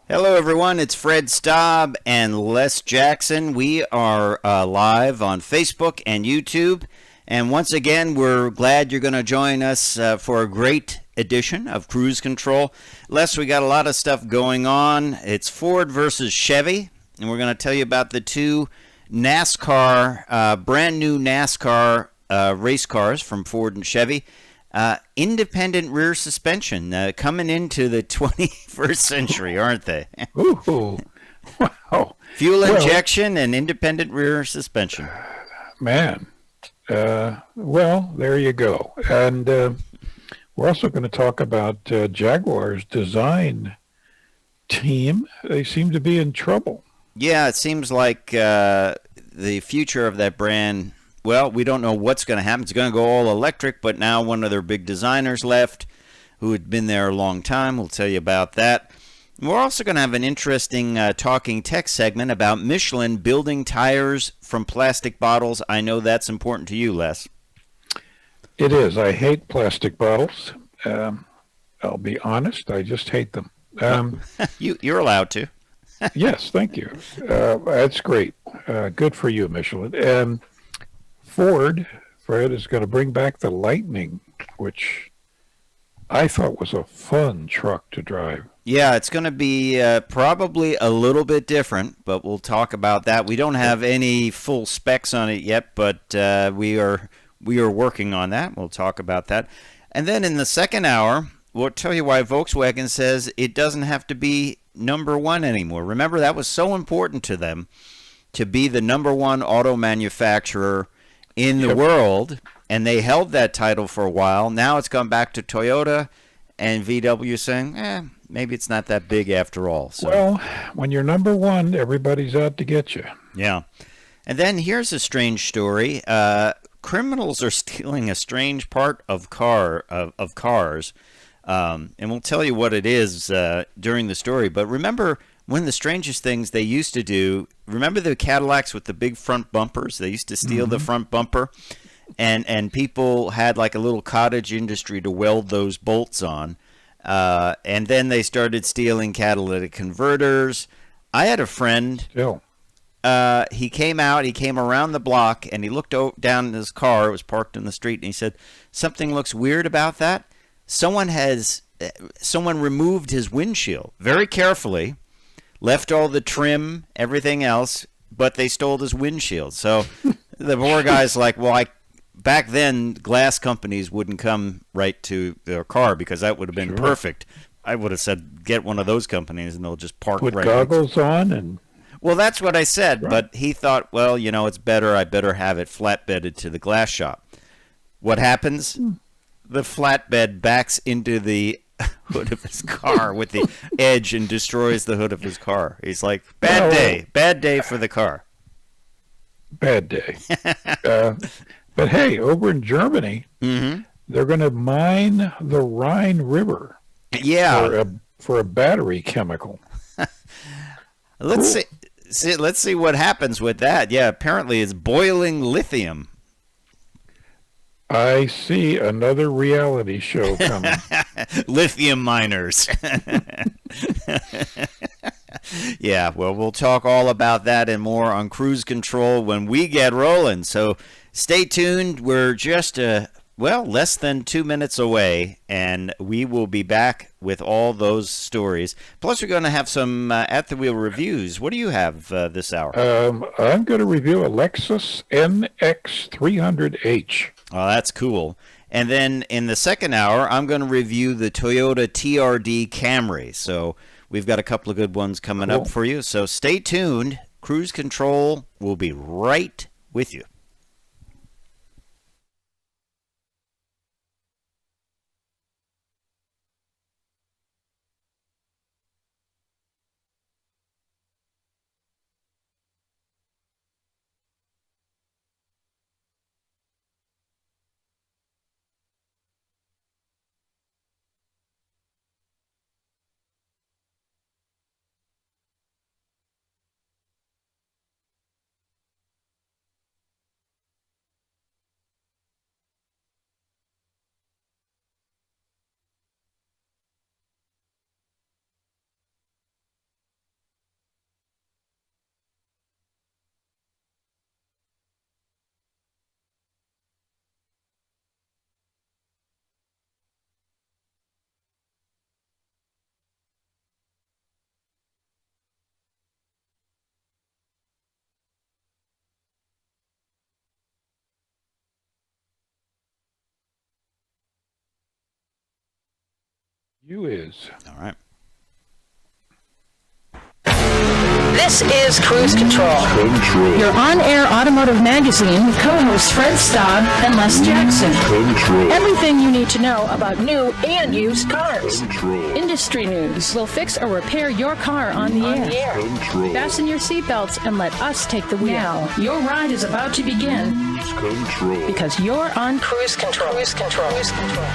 Hello, everyone. It's Fred Staub and Les Jackson. We are live on Facebook and YouTube. And once again, we're glad you're going to join us for a great edition of Cruise Control. Les, we got a lot of stuff going on. It's Ford versus Chevy, and we're going to tell you about the two brand new NASCAR race cars from Ford and Chevy. Independent rear suspension coming into the 21st century, aren't they? Ooh, wow. Fuel Well, injection and independent rear suspension. man. Well, there you go. And we're also going to talk about Jaguar's design team. They seem to be in trouble. Yeah, it seems like the future of that brand. Well, we don't know what's going to happen. It's going to go all electric, but now one of their big designers left who had been there a long time. We'll tell you about that. We're also going to have an interesting talking tech segment about Michelin building tires from plastic bottles. I know that's important to you, Les. It is. I hate plastic bottles. I'll be honest. I just hate them. You're allowed to. Yes, thank you. That's great. Good for you, Michelin. Ford, Fred, is going to bring back the Lightning, which I thought was a fun truck to drive. Yeah, it's going to be probably a little bit different, but we'll talk about that. We don't have any full specs on it yet, but we are working on that. We'll talk about that. And then in the second hour, we'll tell you why Volkswagen says it doesn't have to be number one anymore. Remember, that was so important to them to be the number one auto manufacturer in the Yep. world, and they held that title for a while. Now it's gone back to Toyota and VW saying, maybe it's not that big after all. So, Well, when you're number one, everybody's out to get you. yeah. And then here's a strange story. Criminals are stealing a strange part of cars, and we'll tell you what it is during the story. But remember, one of the strangest things they used to do, remember the Cadillacs with the big front bumpers? They used to steal the Hmm. front bumper, and people had like a little cottage industry to weld those bolts on. And then they started stealing catalytic converters. I had a friend. Still, He came out. He came around the block, and he looked down in his car. It was parked in the street, and he said, "Something looks weird about that. Someone removed his windshield very carefully, left all the trim, everything else, but they stole his windshield." So the poor guy's like, "Well, back then glass companies wouldn't come right to their car because that would have been sure. perfect. I would have said get one of those companies, and they'll just park Put right next." goggles on and Well, that's what I said, right. but he thought, well, it's better. I better have it flatbedded to the glass shop. What happens? The flatbed backs into the hood of his car with the edge and destroys the hood of his car. He's like, Well, bad day for the car. bad day. Uh, but hey, over in Germany, Hmm. they're going to mine the Rhine River Yeah, for a battery chemical. let's Cool. let's see what happens with that. Yeah, apparently it's boiling lithium. I see another reality show coming. Lithium miners. Yeah, well, we'll talk all about that and more on Cruise Control when we get rolling. So stay tuned. We're just, less than 2 minutes away, and we will be back with all those stories. Plus, we're going to have some at the wheel reviews. What do you have this hour? I'm going to review a Lexus NX300H. Oh, that's cool. And then in the second hour, I'm going to review the Toyota TRD Camry. So we've got a couple of good ones coming up Cool. for you. So stay tuned. Cruise Control will be right with you. You is. All right. This is Cruise Control, your on-air automotive magazine with co-hosts Fred Staub and Les Jackson. Everything you need to know about new and used cars. Industry news. We'll fix or repair your car on the air. Fasten your seatbelts and let us take the wheel. Now, your ride is about to begin because you're on Cruise Control. Cruise Control. Cruise Control.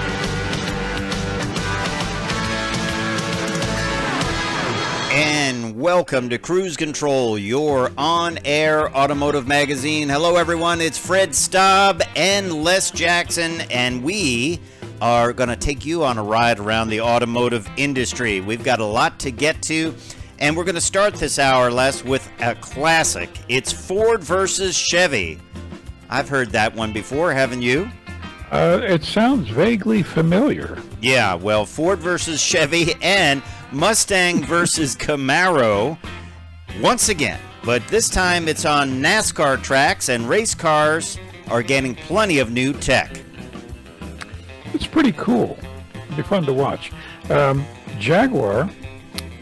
And welcome to Cruise Control, your on-air automotive magazine. Hello, everyone. It's Fred Staub and Les Jackson, and we are going to take you on a ride around the automotive industry. We've got a lot to get to, and we're going to start this hour, Les, with a classic. It's Ford versus Chevy. I've heard that one before, haven't you? It sounds vaguely familiar. Yeah, well, Ford versus Chevy and Mustang versus Camaro once again. But this time it's on NASCAR tracks, and race cars are getting plenty of new tech. It's pretty cool. It'll be fun to watch. Jaguar,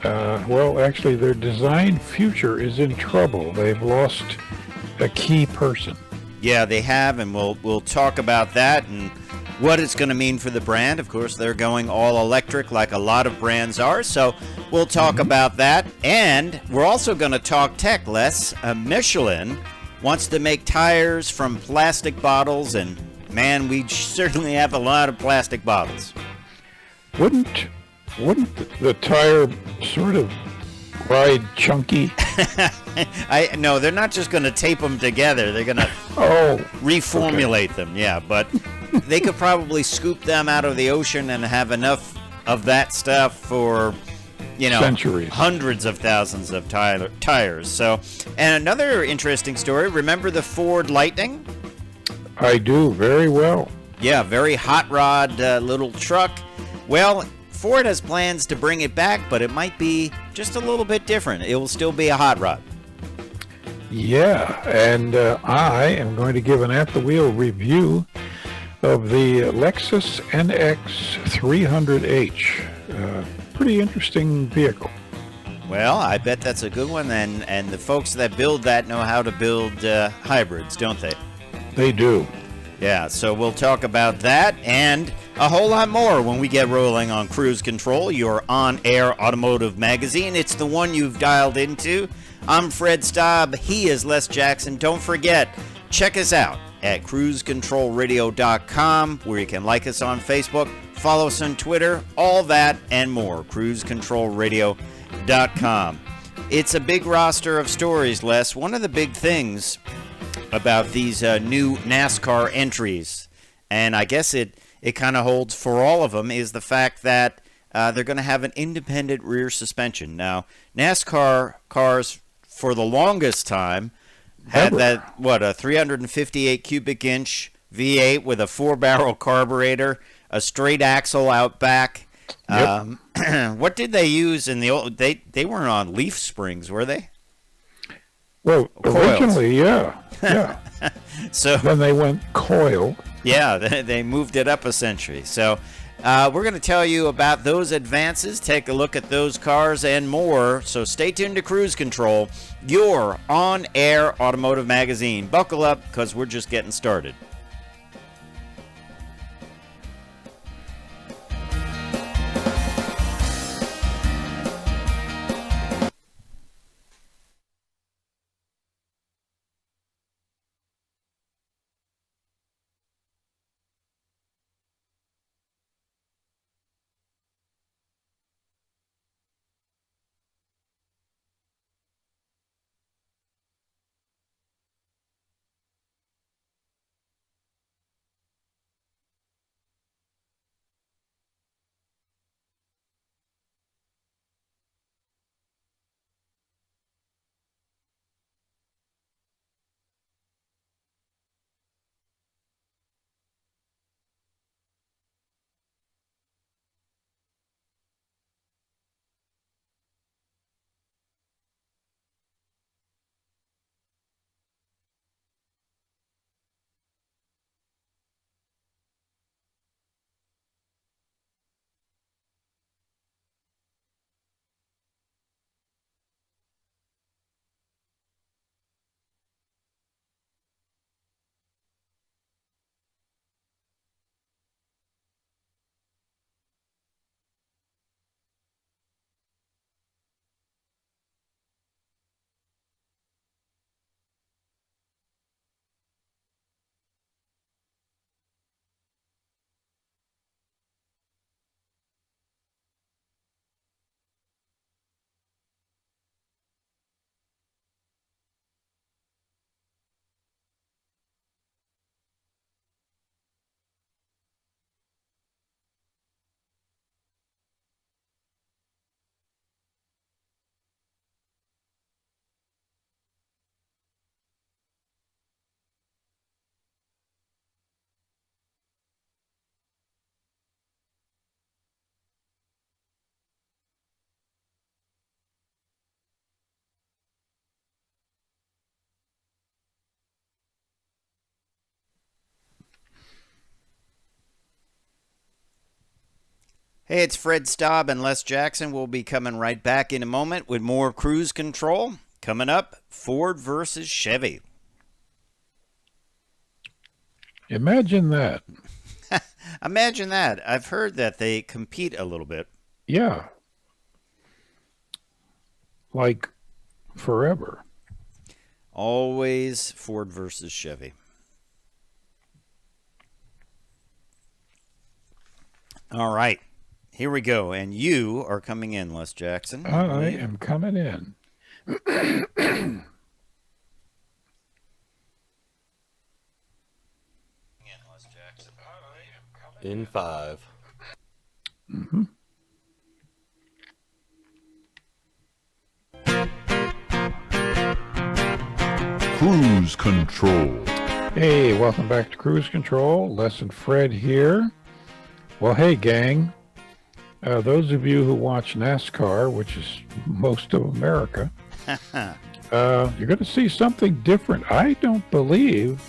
well, actually, their design future is in trouble. They've lost a key person. Yeah, they have, and we'll talk about that and what it's going to mean for the brand. Of course, they're going all electric like a lot of brands are, so we'll talk about that. And we're also going to talk tech, Les. Michelin wants to make tires from plastic bottles, and man, we certainly have a lot of plastic bottles. Wouldn't the tire sort of ride chunky? No, they're not just going to tape them together. They're going to reformulate them, yeah. But they could probably scoop them out of the ocean and have enough of that stuff for, centuries, hundreds of thousands of tires. So, and another interesting story, remember the Ford Lightning? I do, very well. Yeah, very hot rod little truck. Well, Ford has plans to bring it back, but it might be just a little bit different. It will still be a hot rod. Yeah, and I am going to give an at-the-wheel review of the Lexus NX 300H. Pretty interesting vehicle. Well, I bet that's a good one, and the folks that build that know how to build hybrids, don't they? They do. Yeah, so we'll talk about that and a whole lot more when we get rolling on Cruise Control, your on-air automotive magazine. It's the one you've dialed into. I'm Fred Staub. He is Les Jackson. Don't forget, check us out at cruisecontrolradio.com, where you can like us on Facebook, follow us on Twitter, all that and more. cruisecontrolradio.com. It's a big roster of stories, Les. One of the big things about these new NASCAR entries, and I guess it kind of holds for all of them, is the fact that they're going to have an independent rear suspension. Now, NASCAR cars for the longest time had a 358 cubic inch V8 with a 4-barrel carburetor, a straight axle out back. Yep. What did they use in the old? They weren't on leaf springs, were they? Well, originally, yeah. So then they went coil. Yeah, they moved it up a century. So we're going to tell you about those advances, take a look at those cars and more. So stay tuned to Cruise Control, your on-air automotive magazine. Buckle up, because we're just getting started. Hey, it's Fred Staub and Les Jackson. We'll be coming right back in a moment with more Cruise Control. Coming up, Ford versus Chevy. Imagine that. Imagine that. I've heard that they compete a little bit. Yeah. Like forever. Always Ford versus Chevy. All right. Here we go. And you are coming in, Les Jackson. I am coming in. In 5. Mm-hmm. Cruise Control. Hey, welcome back to Cruise Control. Les and Fred here. Well, hey, gang. Those of you who watch NASCAR, which is most of America, you're going to see something different. I don't believe,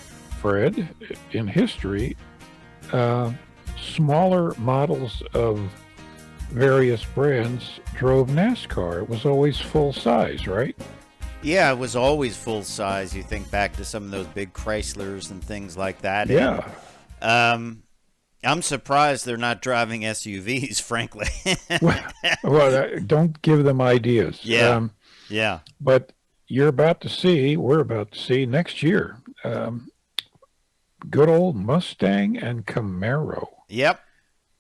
Fred, in history, smaller models of various brands drove NASCAR. It was always full size, right? Yeah, it was always full size. You think back to some of those big Chryslers and things like that. Yeah. And, I'm surprised they're not driving SUVs, frankly. well, don't give them ideas. Yeah. Yeah. But we're about to see next year, good old Mustang and Camaro. Yep.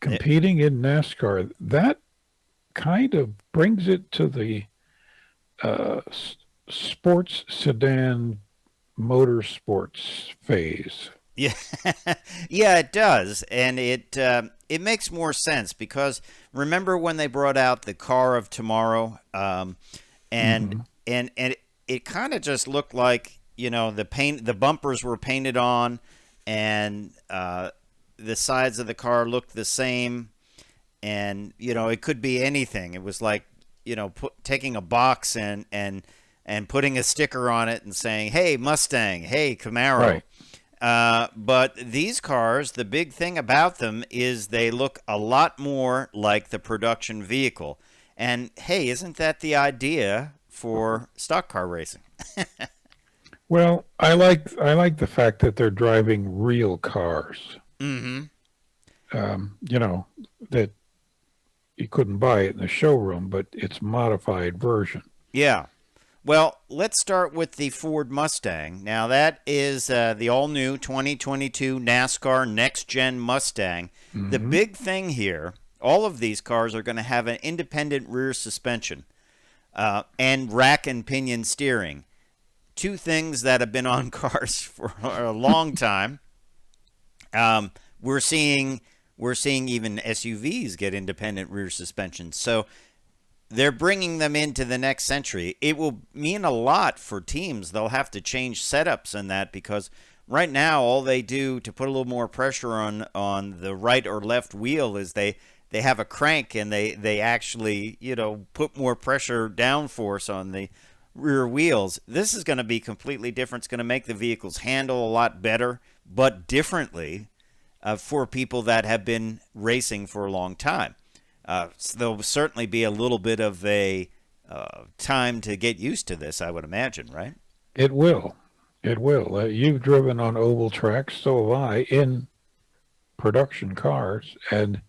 Competing in NASCAR. That kind of brings it to the sports sedan motorsports phase. Yeah, yeah, it does, and it makes more sense because remember when they brought out the car of tomorrow, and it kind of just looked like, you know, the bumpers were painted on, and the sides of the car looked the same, and you know it could be anything. It was like, you know, taking a box and putting a sticker on it and saying, "Hey Mustang, hey Camaro." Right. But these cars, the big thing about them is they look a lot more like the production vehicle. And hey, isn't that the idea for stock car racing? Well, I like the fact that they're driving real cars. Mm-hmm. You know, that you couldn't buy it in the showroom, but it's modified version. Yeah. Well, let's start with the Ford Mustang. Now, that is the all-new 2022 NASCAR Next-Gen Mustang. Mm-hmm. The big thing here, all of these cars are going to have an independent rear suspension and rack and pinion steering. Two things that have been on cars for a long time. We're seeing even SUVs get independent rear suspension. So they're bringing them into the next century. It will mean a lot for teams. They'll have to change setups and that because right now all they do to put a little more pressure on the right or left wheel is they have a crank and they actually, you know, put more pressure downforce on the rear wheels. This is going to be completely different. It's going to make the vehicles handle a lot better, but differently for people that have been racing for a long time. So there'll certainly be a little bit of a time to get used to this, I would imagine, right? It will. It will. You've driven on oval tracks, so have I, in production cars, and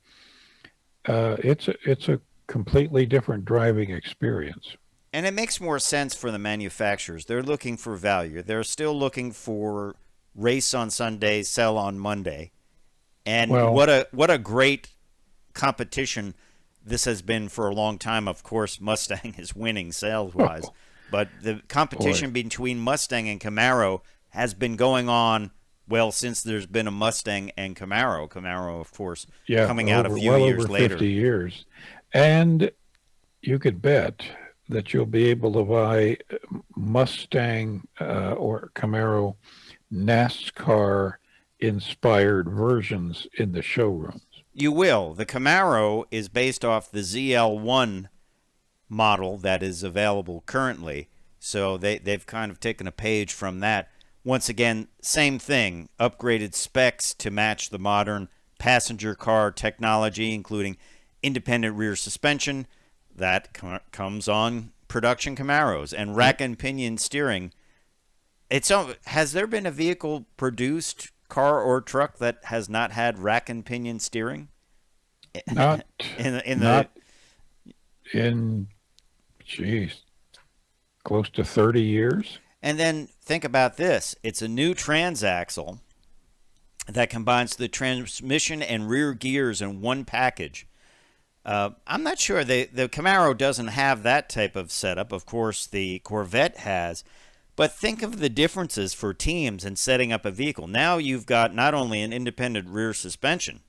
it's a completely different driving experience. And it makes more sense for the manufacturers. They're looking for value. They're still looking for race on Sunday, sell on Monday. And what a great competition this has been for a long time. Of course, Mustang is winning sales-wise. But the competition between Mustang and Camaro has been going on, well, since there's been a Mustang and Camaro. Camaro, of course, coming out a few years over later. 50 years. And you could bet that you'll be able to buy Mustang or Camaro NASCAR-inspired versions in the showrooms. You will. The Camaro is based off the ZL1 model that is available currently. So they've kind of taken a page from that. Once again, same thing, upgraded specs to match the modern passenger car technology, including independent rear suspension that comes on production Camaros, and rack and pinion steering. Has there been a vehicle produced, car or truck, that has not had rack and pinion steering? Not in close to 30 years. And then think about this. It's a new transaxle that combines the transmission and rear gears in one package. I'm not sure. The Camaro doesn't have that type of setup. Of course, the Corvette has. But think of the differences for teams in setting up a vehicle. Now you've got not only an independent rear suspension,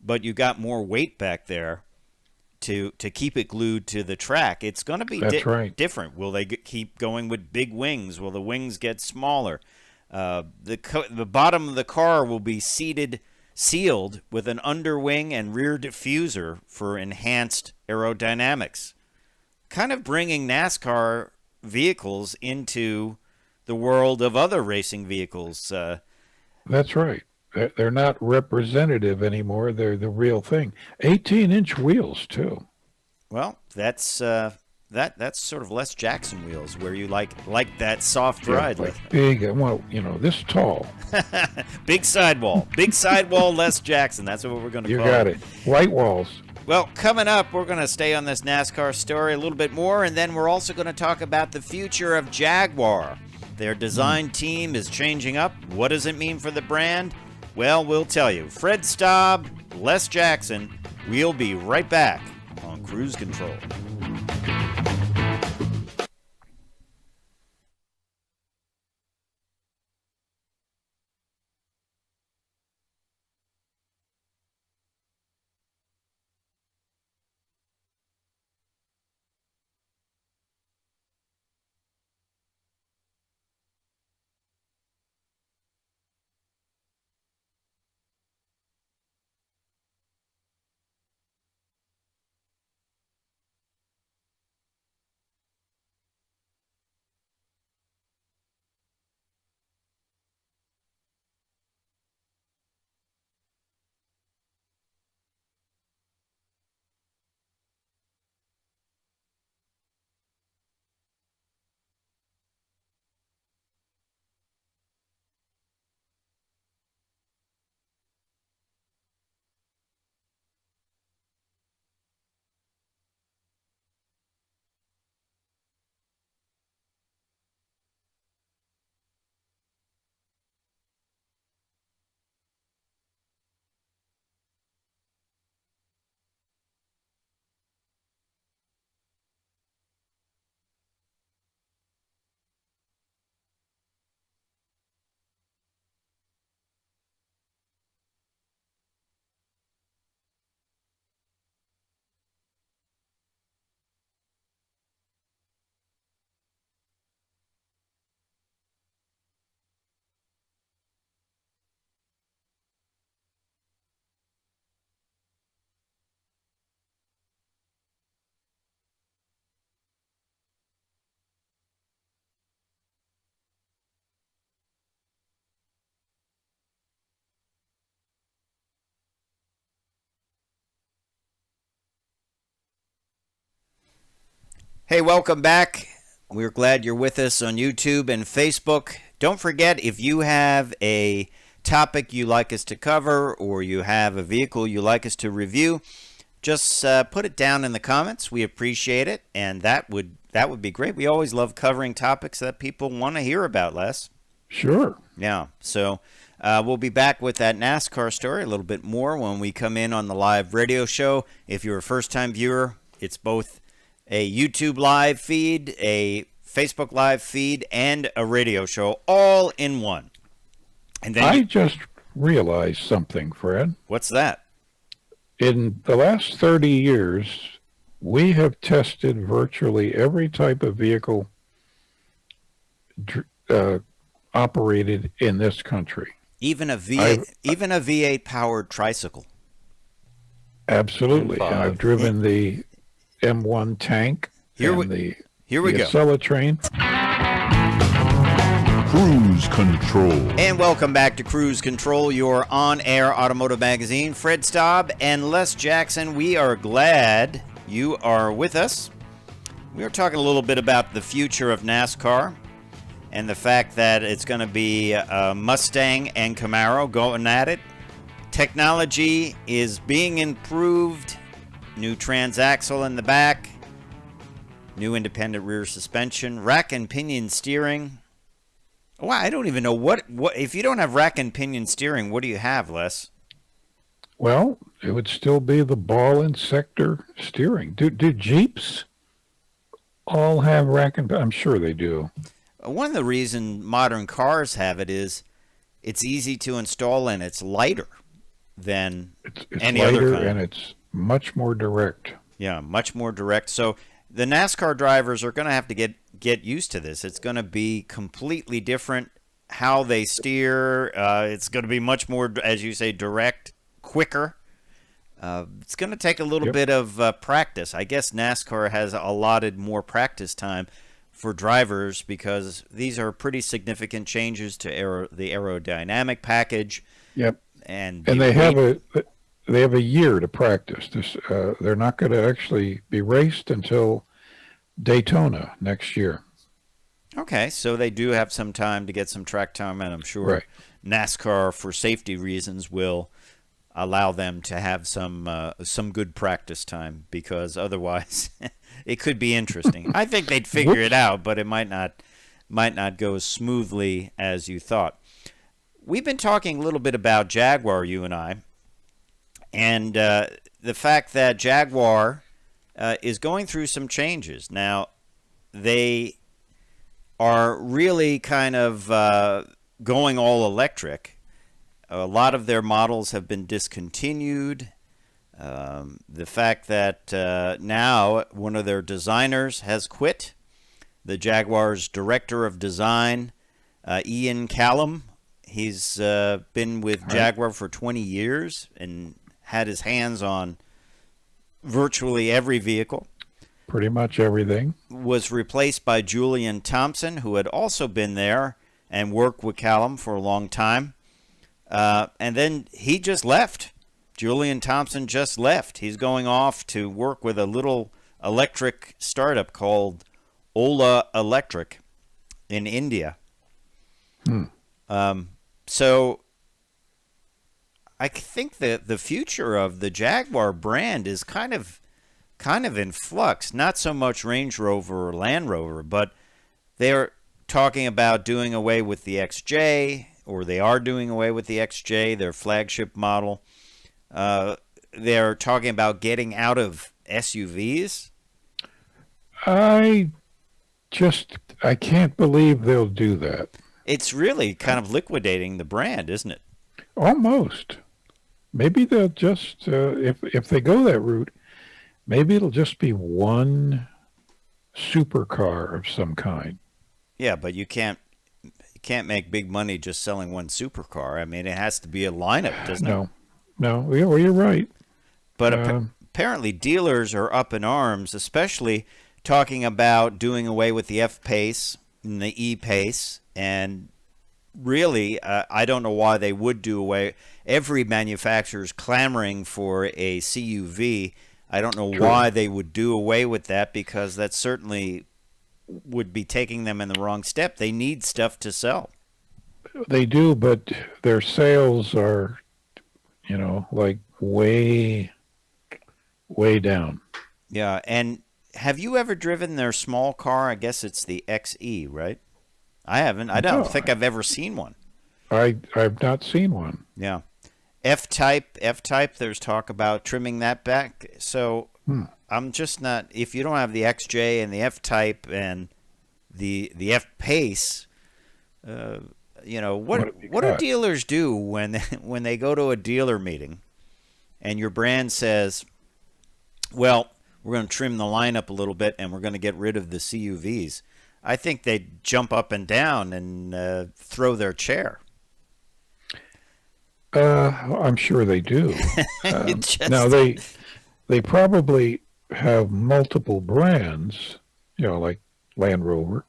but you got more weight back there to keep it glued to the track. It's going to be different. Will they keep going with big wings? Will the wings get smaller? The bottom of the car will be sealed with an underwing and rear diffuser for enhanced aerodynamics. Kind of bringing NASCAR vehicles into the world of other racing vehicles. That's right. They're not representative anymore. They're the real thing. 18-inch wheels too. Well, that's sort of Les Jackson wheels, where you like that soft ride. Like big, well, this tall. Big sidewall Les Jackson. That's what we're going to call it. You got it. White walls. Well, coming up, we're going to stay on this NASCAR story a little bit more, and then we're also going to talk about the future of Jaguar. Their design team is changing up. What does it mean for the brand? Well, we'll tell you. Fred Staub, Les Jackson. We'll be right back on Cruise Control. Hey, welcome back. We're glad you're with us on YouTube and Facebook. Don't forget, if you have a topic you like us to cover or you have a vehicle you like us to review, just put it down in the comments. We appreciate it, and that would be great. We always love covering topics that people want to hear about, Les. Sure. Yeah, so we'll be back with that NASCAR story a little bit more when we come in on the live radio show. If you're a first-time viewer, it's both a YouTube live feed, a Facebook live feed, and a radio show all in one. And then I just realized something, Fred. What's that? In the last 30 years, we have tested virtually every type of vehicle operated in this country. Even a V8 powered tricycle. Absolutely. And I've driven the M1 tank Here and we the go. Acela train. Cruise Control. And welcome back to Cruise Control, your on-air automotive magazine. Fred Staub and Les Jackson, we are glad you are with us. We are talking a little bit about the future of NASCAR and the fact that it's going to be Mustang and Camaro going at it. Technology is being improved. New transaxle in the back. New independent rear suspension. Rack and pinion steering. Well, I don't even know what if you don't have rack and pinion steering, what do you have, Les? Well, it would still be the ball and sector steering. Do Jeeps all have rack and? I'm sure they do. One of the reasons modern cars have it is it's easy to install and it's lighter than It's any lighter other kind. and it's much more direct. Yeah, much more direct. So the NASCAR drivers are going to have to get used to this. It's going to be completely different how they steer. It's going to be much more, as you say, direct, quicker. It's going to take a little bit of practice. I guess NASCAR has allotted more practice time for drivers because these are pretty significant changes to the aerodynamic package. Yep. And they have a year to practice. They're not going to actually be raced until Daytona next year. Okay, so they do have some time to get some track time, and I'm sure Right. NASCAR, for safety reasons, will allow them to have some good practice time because otherwise it could be interesting. I think they'd figure it out, but it might not go as smoothly as you thought. We've been talking a little bit about Jaguar, you and I, and the fact that Jaguar is going through some changes. Now, they are really kind of going all electric. A lot of their models have been discontinued. The fact that now one of their designers has quit, the Jaguar's director of design, Ian Callum. He's been with Jaguar for 20 years and had his hands on virtually every vehicle. Pretty much everything. Was replaced by Julian Thompson, who had also been there and worked with Callum for a long time. And then he just left. Julian Thompson just left. He's going off to work with a little electric startup called Ola Electric in India. So I think that the future of the Jaguar brand is kind of in flux. Not so much Range Rover or Land Rover, but they're talking about doing away with the XJ, or they are doing away with the XJ, their flagship model. They're talking about getting out of SUVs. I can't believe they'll do that. It's really kind of liquidating the brand, isn't it? Almost. Maybe they'll just, if they go that route, maybe it'll just be one supercar of some kind. Yeah, but you can't make big money just selling one supercar. I mean, it has to be a lineup, doesn't it? No. Yeah, well, you're right. But apparently dealers are up in arms, especially talking about doing away with the F-Pace and the E-Pace. And really, I don't know why they would do away. Every manufacturer is clamoring for a CUV. I don't know why they would do away with that, because that certainly would be taking them in the wrong step. They need stuff to sell. They do, but their sales are, like way down. Yeah, and have you ever driven their small car? I guess it's the XE, right? I haven't. I don't think I've ever seen one. I've not seen one. Yeah. F-Type, there's talk about trimming that back. So I'm just not, if you don't have the XJ and the F-Type and the F-Pace, what do dealers do when they go to a dealer meeting and your brand says, well, we're going to trim the lineup a little bit and we're going to get rid of the CUVs? I think they'd jump up and down and throw their chair. I'm sure they do. Now they probably have multiple brands, like Land Rover.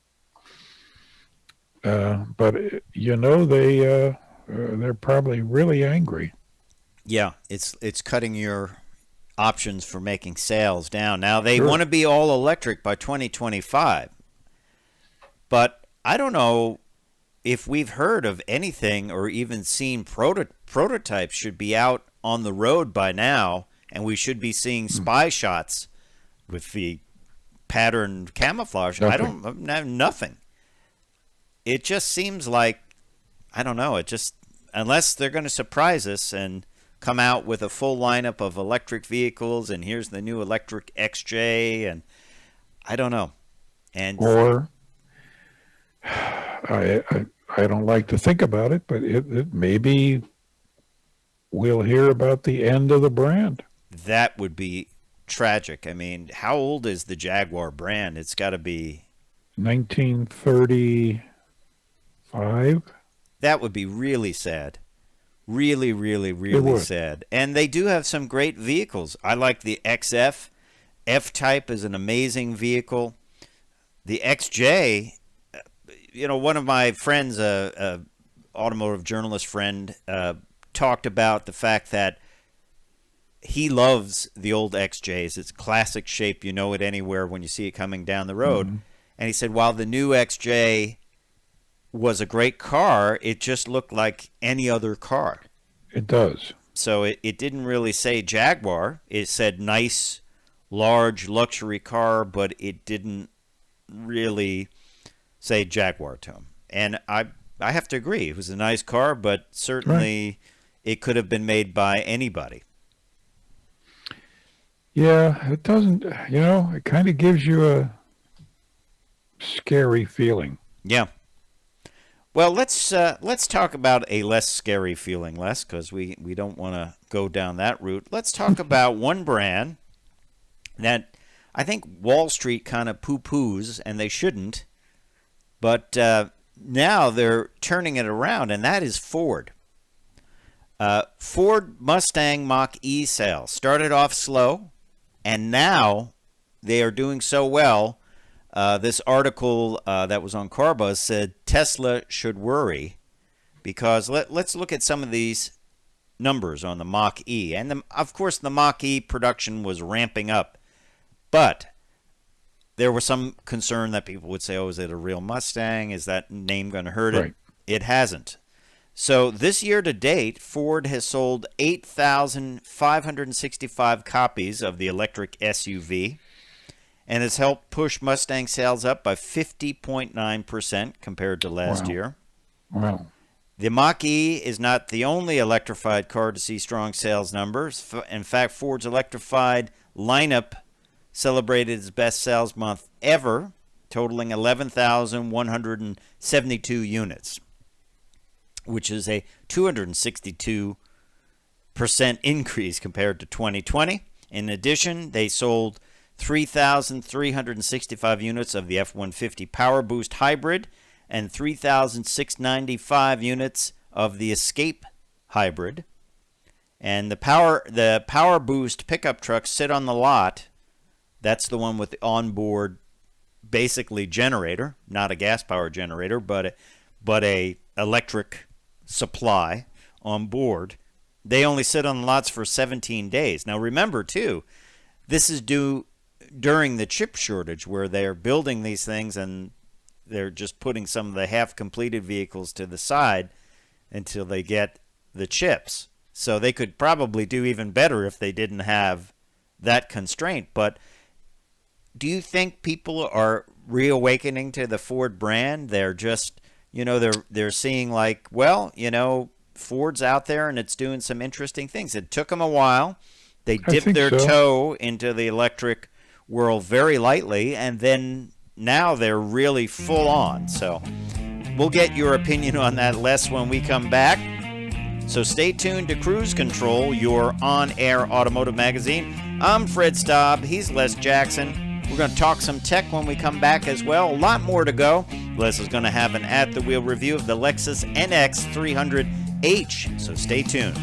But they're probably really angry. Yeah, it's cutting your options for making sales down. Now they Sure. want to be all electric by 2025, but I don't know if we've heard of anything or even seen prototypes should be out on the road by now, and we should be seeing spy shots with the patterned camouflage. Nothing. It just seems like, I don't know, unless they're going to surprise us and come out with a full lineup of electric vehicles, and here's the new electric XJ, and I don't know. And Or I don't like to think about it, but it maybe we'll hear about the end of the brand. that would be tragic. I mean, how old is the Jaguar brand? It's got to be 1935. That would be really sad. Really, really, really sad. And they do have some great vehicles. I like the XF. F-Type is an amazing vehicle. The XJ, one of my friends, automotive journalist friend, talked about the fact that he loves the old XJs. It's classic shape. You know it anywhere when you see it coming down the road. Mm-hmm. And he said, while the new XJ was a great car, it just looked like any other car. It does. So it didn't really say Jaguar. It said nice, large, luxury car, but it didn't really say Jaguar to him. And I have to agree. It was a nice car, but certainly it could have been made by anybody. Yeah, it doesn't, it kind of gives you a scary feeling. Yeah. Well, let's talk about a less scary feeling, Les, because we don't want to go down that route. Let's talk about one brand that I think Wall Street kind of poo-poos, and they shouldn't, but now they're turning it around, and that is Ford. Ford Mustang Mach-E sales started off slow, and now they are doing so well. This article that was on CarBuzz said Tesla should worry because let's look at some of these numbers on the Mach-E. And of course, the Mach-E production was ramping up, but there was some concern that people would say, oh, is it a real Mustang? Is that name going to hurt it? It hasn't. So this year to date, Ford has sold 8,565 copies of the electric SUV, and has helped push Mustang sales up by 50.9% compared to last year. Wow. The Mach-E is not the only electrified car to see strong sales numbers. In fact, Ford's electrified lineup celebrated its best sales month ever, totaling 11,172 units, which is a 262% increase compared to 2020. In addition, they sold 3,365 units of the F-150 Power Boost Hybrid and 3,695 units of the Escape Hybrid. And the Power Boost pickup trucks sit on the lot. That's the one with the onboard, basically generator, not a gas-powered generator, but a electric supply on board. They only sit on the lots for 17 days. Now remember, too, this is due during the chip shortage where they're building these things and they're just putting some of the half-completed vehicles to the side until they get the chips. So they could probably do even better if they didn't have that constraint. But do you think people are reawakening to the Ford brand? They're just, they're seeing like, Ford's out there and it's doing some interesting things. It took them a while. They dipped their toe into the electric world very lightly, and then now they're really full on. So we'll get your opinion on that, Les, when we come back. So stay tuned to Cruise Control, your on-air automotive magazine. I'm Fred Staub. He's Les Jackson. We're going to talk some tech when we come back as well. A lot more to go. Les is going to have an at-the-wheel review of the Lexus NX 300H. So stay tuned.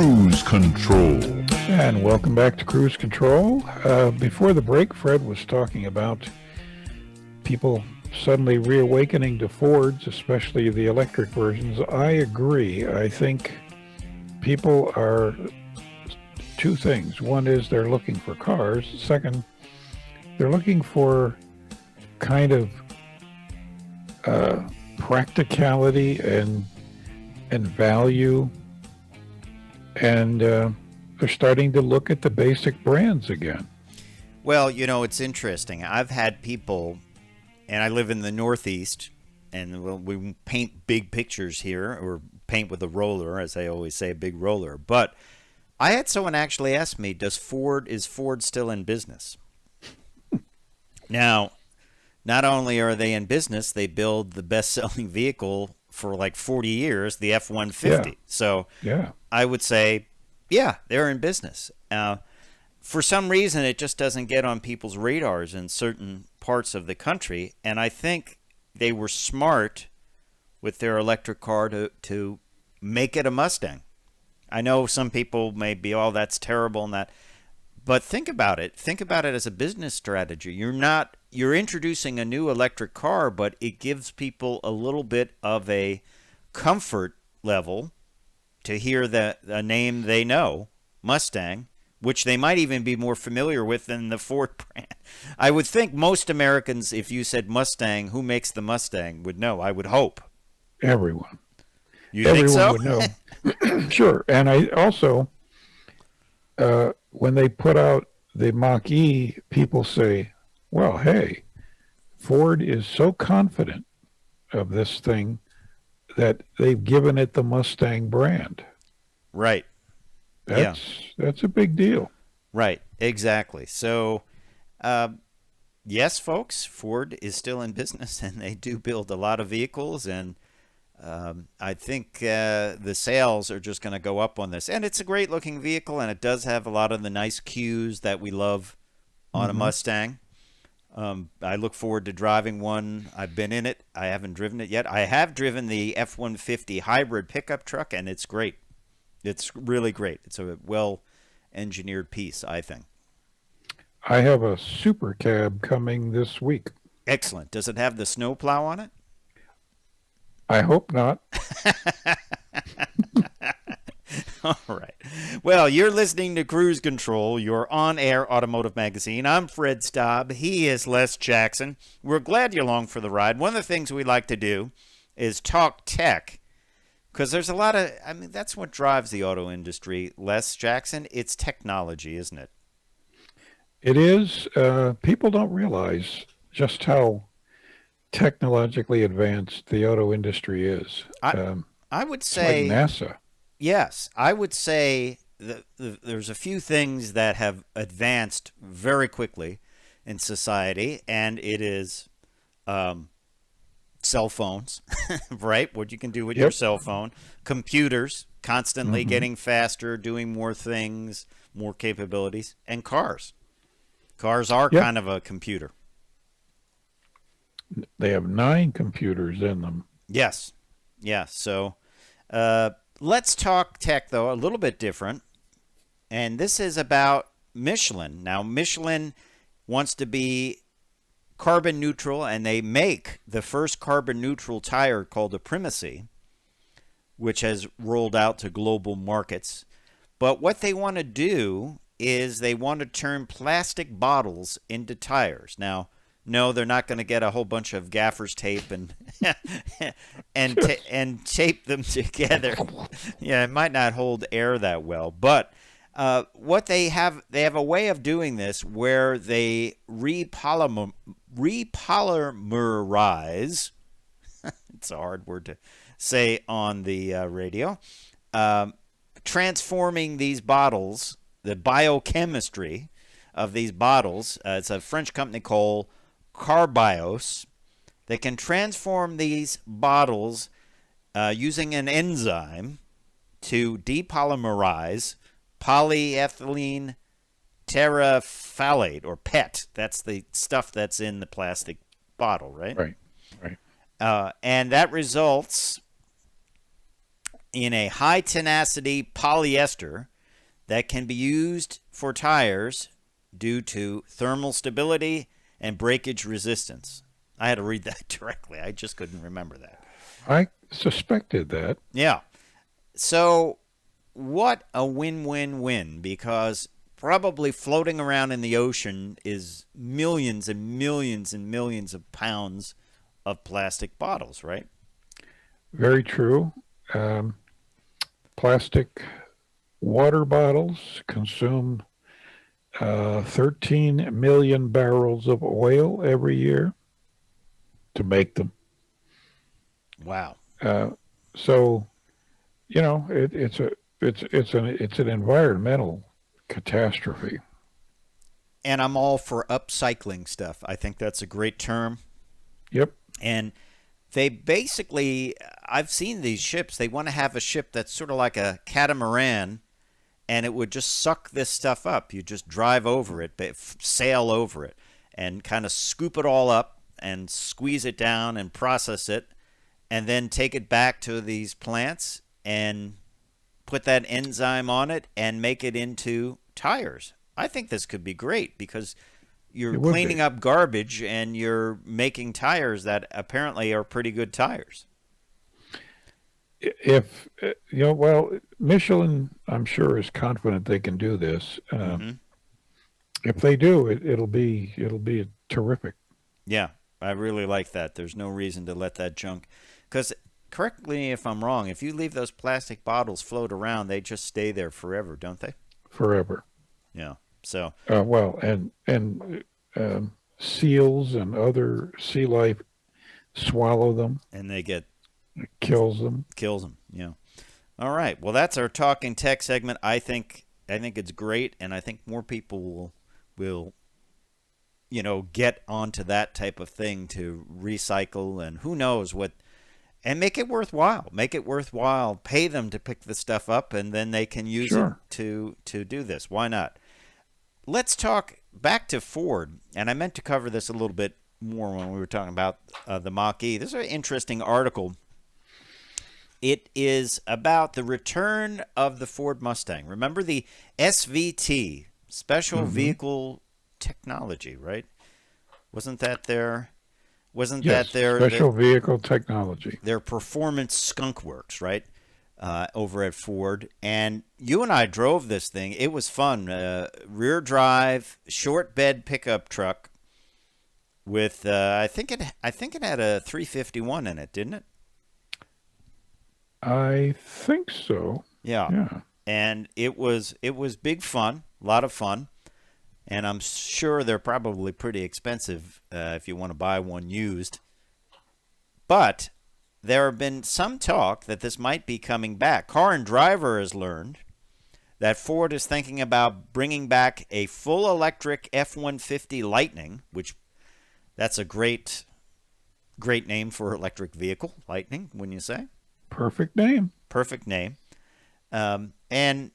Cruise Control. And welcome back to Cruise Control. Before the break, Fred was talking about people suddenly reawakening to Fords, especially the electric versions. I agree. I think people are two things. One is they're looking for cars. Second, they're looking for kind of practicality and value, and they're starting to look at the basic brands again. Well, you know, it's interesting. I've had people, and I live in the Northeast, and we paint big pictures here, or paint with a roller, as I always say, a big roller. But I had someone actually ask me, is Ford still in business? Now, not only are they in business, they build the best-selling vehicle for like 40 years, the F-150. Yeah. So Yeah. I would say, yeah, they're in business. For some reason, it just doesn't get on people's radars in certain parts of the country. And I think they were smart with their electric car to make it a Mustang. I know some people may be, oh, that's terrible and that. But think about it. Think about it as a business strategy. You're introducing a new electric car, but it gives people a little bit of a comfort level to hear a name they know, Mustang, which they might even be more familiar with than the Ford brand. I would think most Americans, if you said Mustang, who makes the Mustang, would know. I would hope. Everyone. You think so? Would know. Sure. And I also, when they put out the Mach-E, people say, well, hey, Ford is so confident of this thing that they've given it the Mustang brand. Right. That's a big deal. Right. Exactly. So, yes, folks, Ford is still in business, and they do build a lot of vehicles, and I think the sales are just going to go up on this. And it's a great-looking vehicle, and it does have a lot of the nice cues that we love on a Mustang. I look forward to driving one. I've been in it. I haven't driven it yet. I have driven the F-150 hybrid pickup truck, and it's great. It's really great. It's a well-engineered piece, I think. I have a super cab coming this week. Excellent. Does it have the snowplow on it? I hope not. All right. Well, you're listening to Cruise Control, your on-air automotive magazine. I'm Fred Staub. He is Les Jackson. We're glad you're along for the ride. One of the things we like to do is talk tech, because there's a lot of, that's what drives the auto industry, Les Jackson. It's technology, isn't it? It is. People don't realize just how technologically advanced the auto industry is. I would say, it's like NASA. Yes, I would say there's a few things that have advanced very quickly in society, and it is cell phones, right? What you can do with your cell phone. Computers, constantly getting faster, doing more things, more capabilities, and cars. Cars are kind of a computer. They have 9 computers in them. Yes. Yeah. So let's talk tech, though, a little bit different. And this is about Michelin. Now, Michelin wants to be carbon neutral, and they make the first carbon neutral tire called the Primacy, which has rolled out to global markets. But what they want to do is they want to turn plastic bottles into tires. Now, no, they're not going to get a whole bunch of gaffer's tape and and tape them together. Yeah, it might not hold air that well. But what they have a way of doing this where they repolymerize. It's a hard word to say on the radio. Transforming these bottles, the biochemistry of these bottles. It's a French company called Carbios. They can transform these bottles using an enzyme to depolymerize polyethylene terephthalate, or PET. That's the stuff that's in the plastic bottle, right? Right. And that results in a high tenacity polyester that can be used for tires due to thermal stability and breakage resistance. I had to read that directly. I just couldn't remember that. I suspected that. Yeah. So what a win-win-win, because probably floating around in the ocean is millions and millions and millions of pounds of plastic bottles, right? Very true. Plastic water bottles consume 13 million barrels of oil every year to make them. Wow. So, you know, it's an environmental catastrophe. And I'm all for upcycling stuff. I think that's a great term. Yep. And they basically, I've seen these ships, they want to have a ship that's sort of like a catamaran, and it would just suck this stuff up. You just drive over it, sail over it, and kind of scoop it all up and squeeze it down and process it, and then take it back to these plants and put that enzyme on it and make it into tires. I think this could be great because you're cleaning up garbage and you're making tires that apparently are pretty good tires. If well, Michelin, I'm sure, is confident they can do this. If they do, it'll be terrific. Yeah, I really like that. There's no reason to let that junk, because correct me if I'm wrong, if you leave those plastic bottles float around, they just stay there forever, don't they? Forever. Yeah. So. Well, and seals and other sea life swallow them. And they get. It kills them. Kills them. Yeah. All right. Well, that's our Talking Tech segment. I think it's great, and I think more people will get onto that type of thing to recycle, and who knows what, and make it worthwhile. Make it worthwhile. Pay them to pick the stuff up, and then they can use it to do this. Why not? Let's talk back to Ford, and I meant to cover this a little bit more when we were talking about the Mach-E. This is an interesting article. It is about the return of the Ford Mustang. Remember the SVT, Special Vehicle Technology, right? Wasn't that their Special Vehicle Technology? Their performance skunk works, right? Over at Ford. And you and I drove this thing. It was fun. Rear drive, short bed pickup truck with I think it had a 351 in it, didn't it? I think so. Yeah. And it was big fun, a lot of fun. And I'm sure they're probably pretty expensive if you want to buy one used. But there have been some talk that this might be coming back. Car and Driver has learned that Ford is thinking about bringing back a full electric F-150 Lightning, which that's a great name for electric vehicle, Lightning, wouldn't you say? Perfect name. Perfect name. And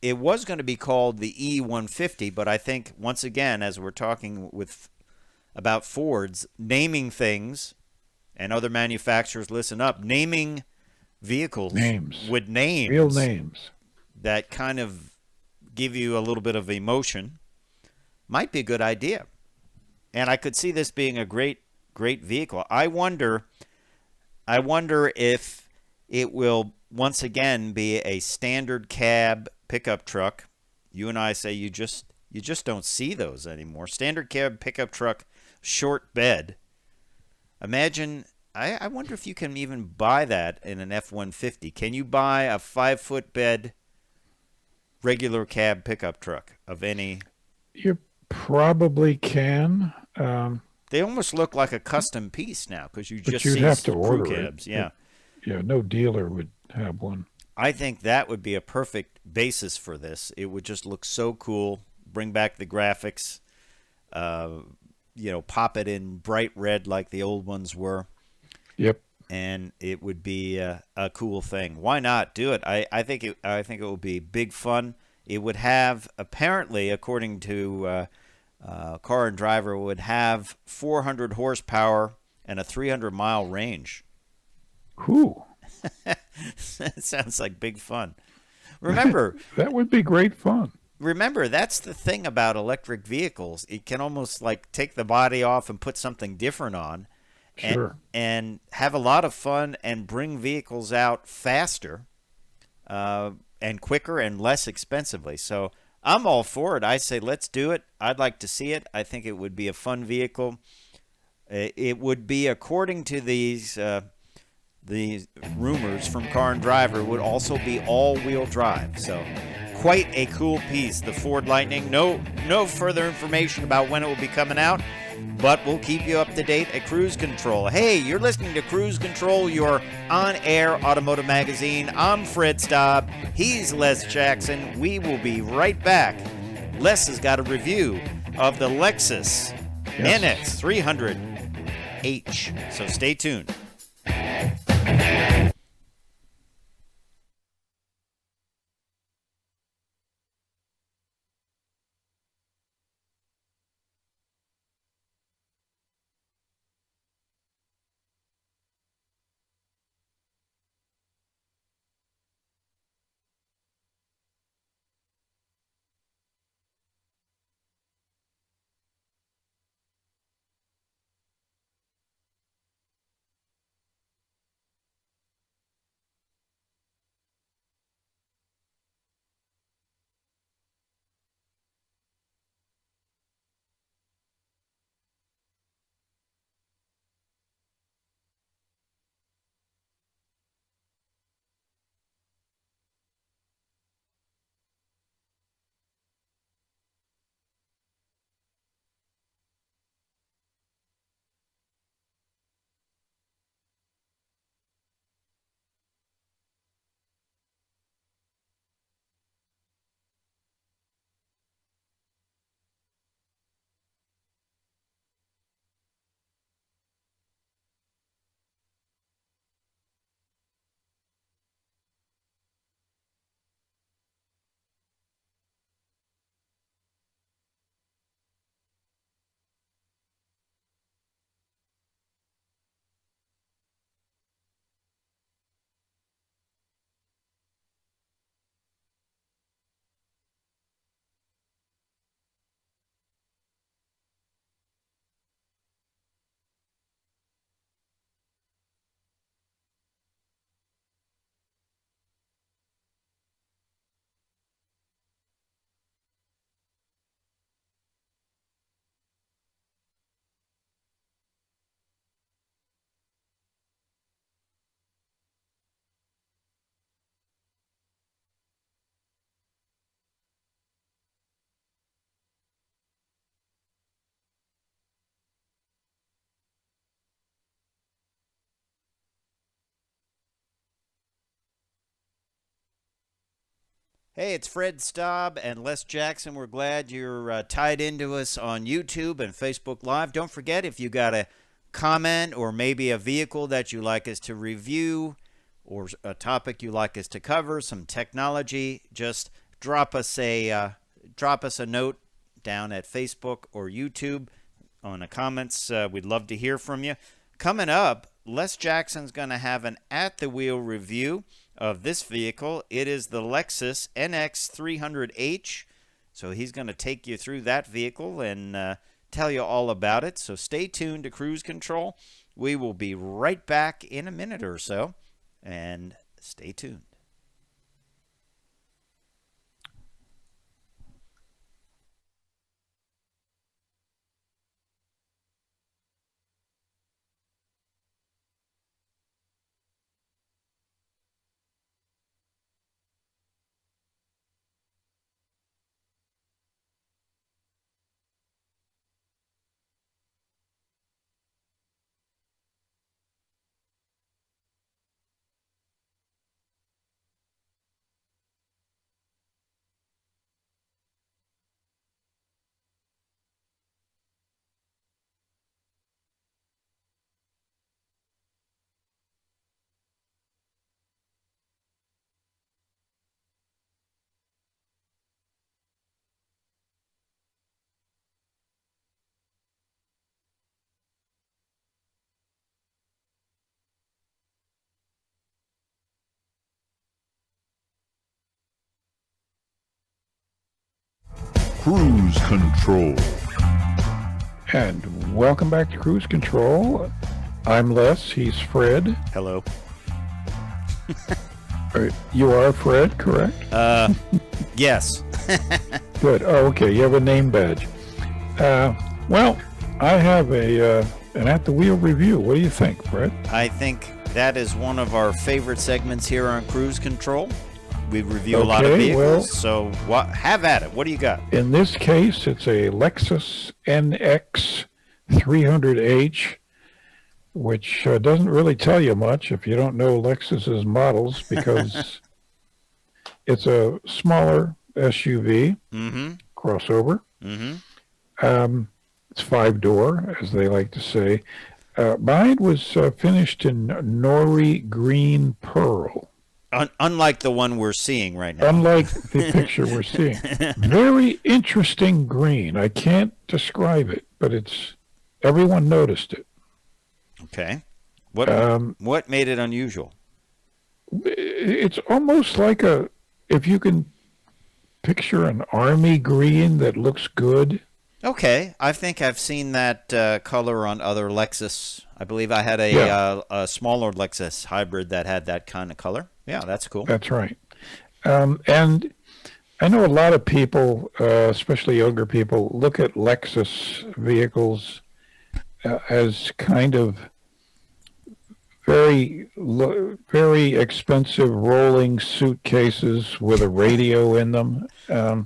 it was going to be called the E150, but I think, once again, as we're talking about Ford's, naming things, and other manufacturers, listen up, naming vehicles with names. Real names. That kind of give you a little bit of emotion might be a good idea. And I could see this being a great vehicle. I wonder if it will once again be a standard cab pickup truck. You and I say you just don't see those anymore. Standard cab pickup truck, short bed. Imagine, I wonder if you can even buy that in an F-150. Can you buy a 5-foot bed regular cab pickup truck of any? You probably can. They almost look like a custom piece now because you just you'd see have to crew order cabs. it. Yeah. Yeah, no dealer would have one. I think that would be a perfect basis for this. It would just look so cool. Bring back the graphics. Pop it in bright red like the old ones were. Yep. And it would be a cool thing. Why not do it? I think it will be big fun. It would have, apparently, according to Car and Driver, would have 400 horsepower and a 300-mile range. Ooh. That sounds like big fun. Remember, That would be great fun. remember, that's the thing about electric vehicles. It can almost like take the body off and put something different on, and Sure. and have a lot of fun and bring vehicles out faster, and quicker and less expensively. So I'm all for it. I say let's do it. I'd like to see it. I think it would be a fun vehicle. It would be, according to these rumors from Car and Driver, would also be all-wheel drive. So quite a cool piece, the Ford Lightning. No further information about when it will be coming out, but we'll keep you up to date at Cruise Control. Hey, you're listening to Cruise Control, your on-air automotive magazine. I'm Fred Staub. He's Les Jackson. We will be right back. Les has got a review of the Lexus NX 300H. So stay tuned. Hey, it's Fred Staub and Les Jackson. We're glad you're tied into us on YouTube and Facebook Live. Don't forget, if you got a comment or maybe a vehicle that you like us to review or a topic you like us to cover, some technology, just drop us a note down at Facebook or YouTube on the comments. We'd love to hear from you. Coming up, Les Jackson's going to have an at-the-wheel review of this vehicle. It is the Lexus NX 300H. So he's going to take you through that vehicle and tell you all about it. So stay tuned to Cruise Control. We will be right back in a minute or so. And stay tuned. Cruise Control. And welcome back to Cruise Control. I'm Les, he's Fred. Hello. You are Fred, correct? Yes. Good. Oh, okay, you have a name badge. Well, I have an At the Wheel review. What do you think, Fred? I think that is one of our favorite segments here on Cruise Control. We review a lot of Okay, vehicles, so have at it. What do you got? In this case, it's a Lexus NX 300H, which doesn't really tell you much if you don't know Lexus's models, because it's a smaller SUV crossover. It's 5-door, as they like to say. Mine was finished in Nori Green Pearl. Unlike the one we're seeing right now. Unlike the picture we're seeing. Very interesting green. I can't describe it, but everyone noticed it. Okay. What made it unusual? It's almost like if you can picture an army green that looks good. Okay. I think I've seen that color on other Lexus. I believe I had a smaller Lexus hybrid that had that kind of color. Yeah, that's cool. That's right. And I know a lot of people, especially younger people, look at Lexus vehicles as kind of very expensive rolling suitcases with a radio in them.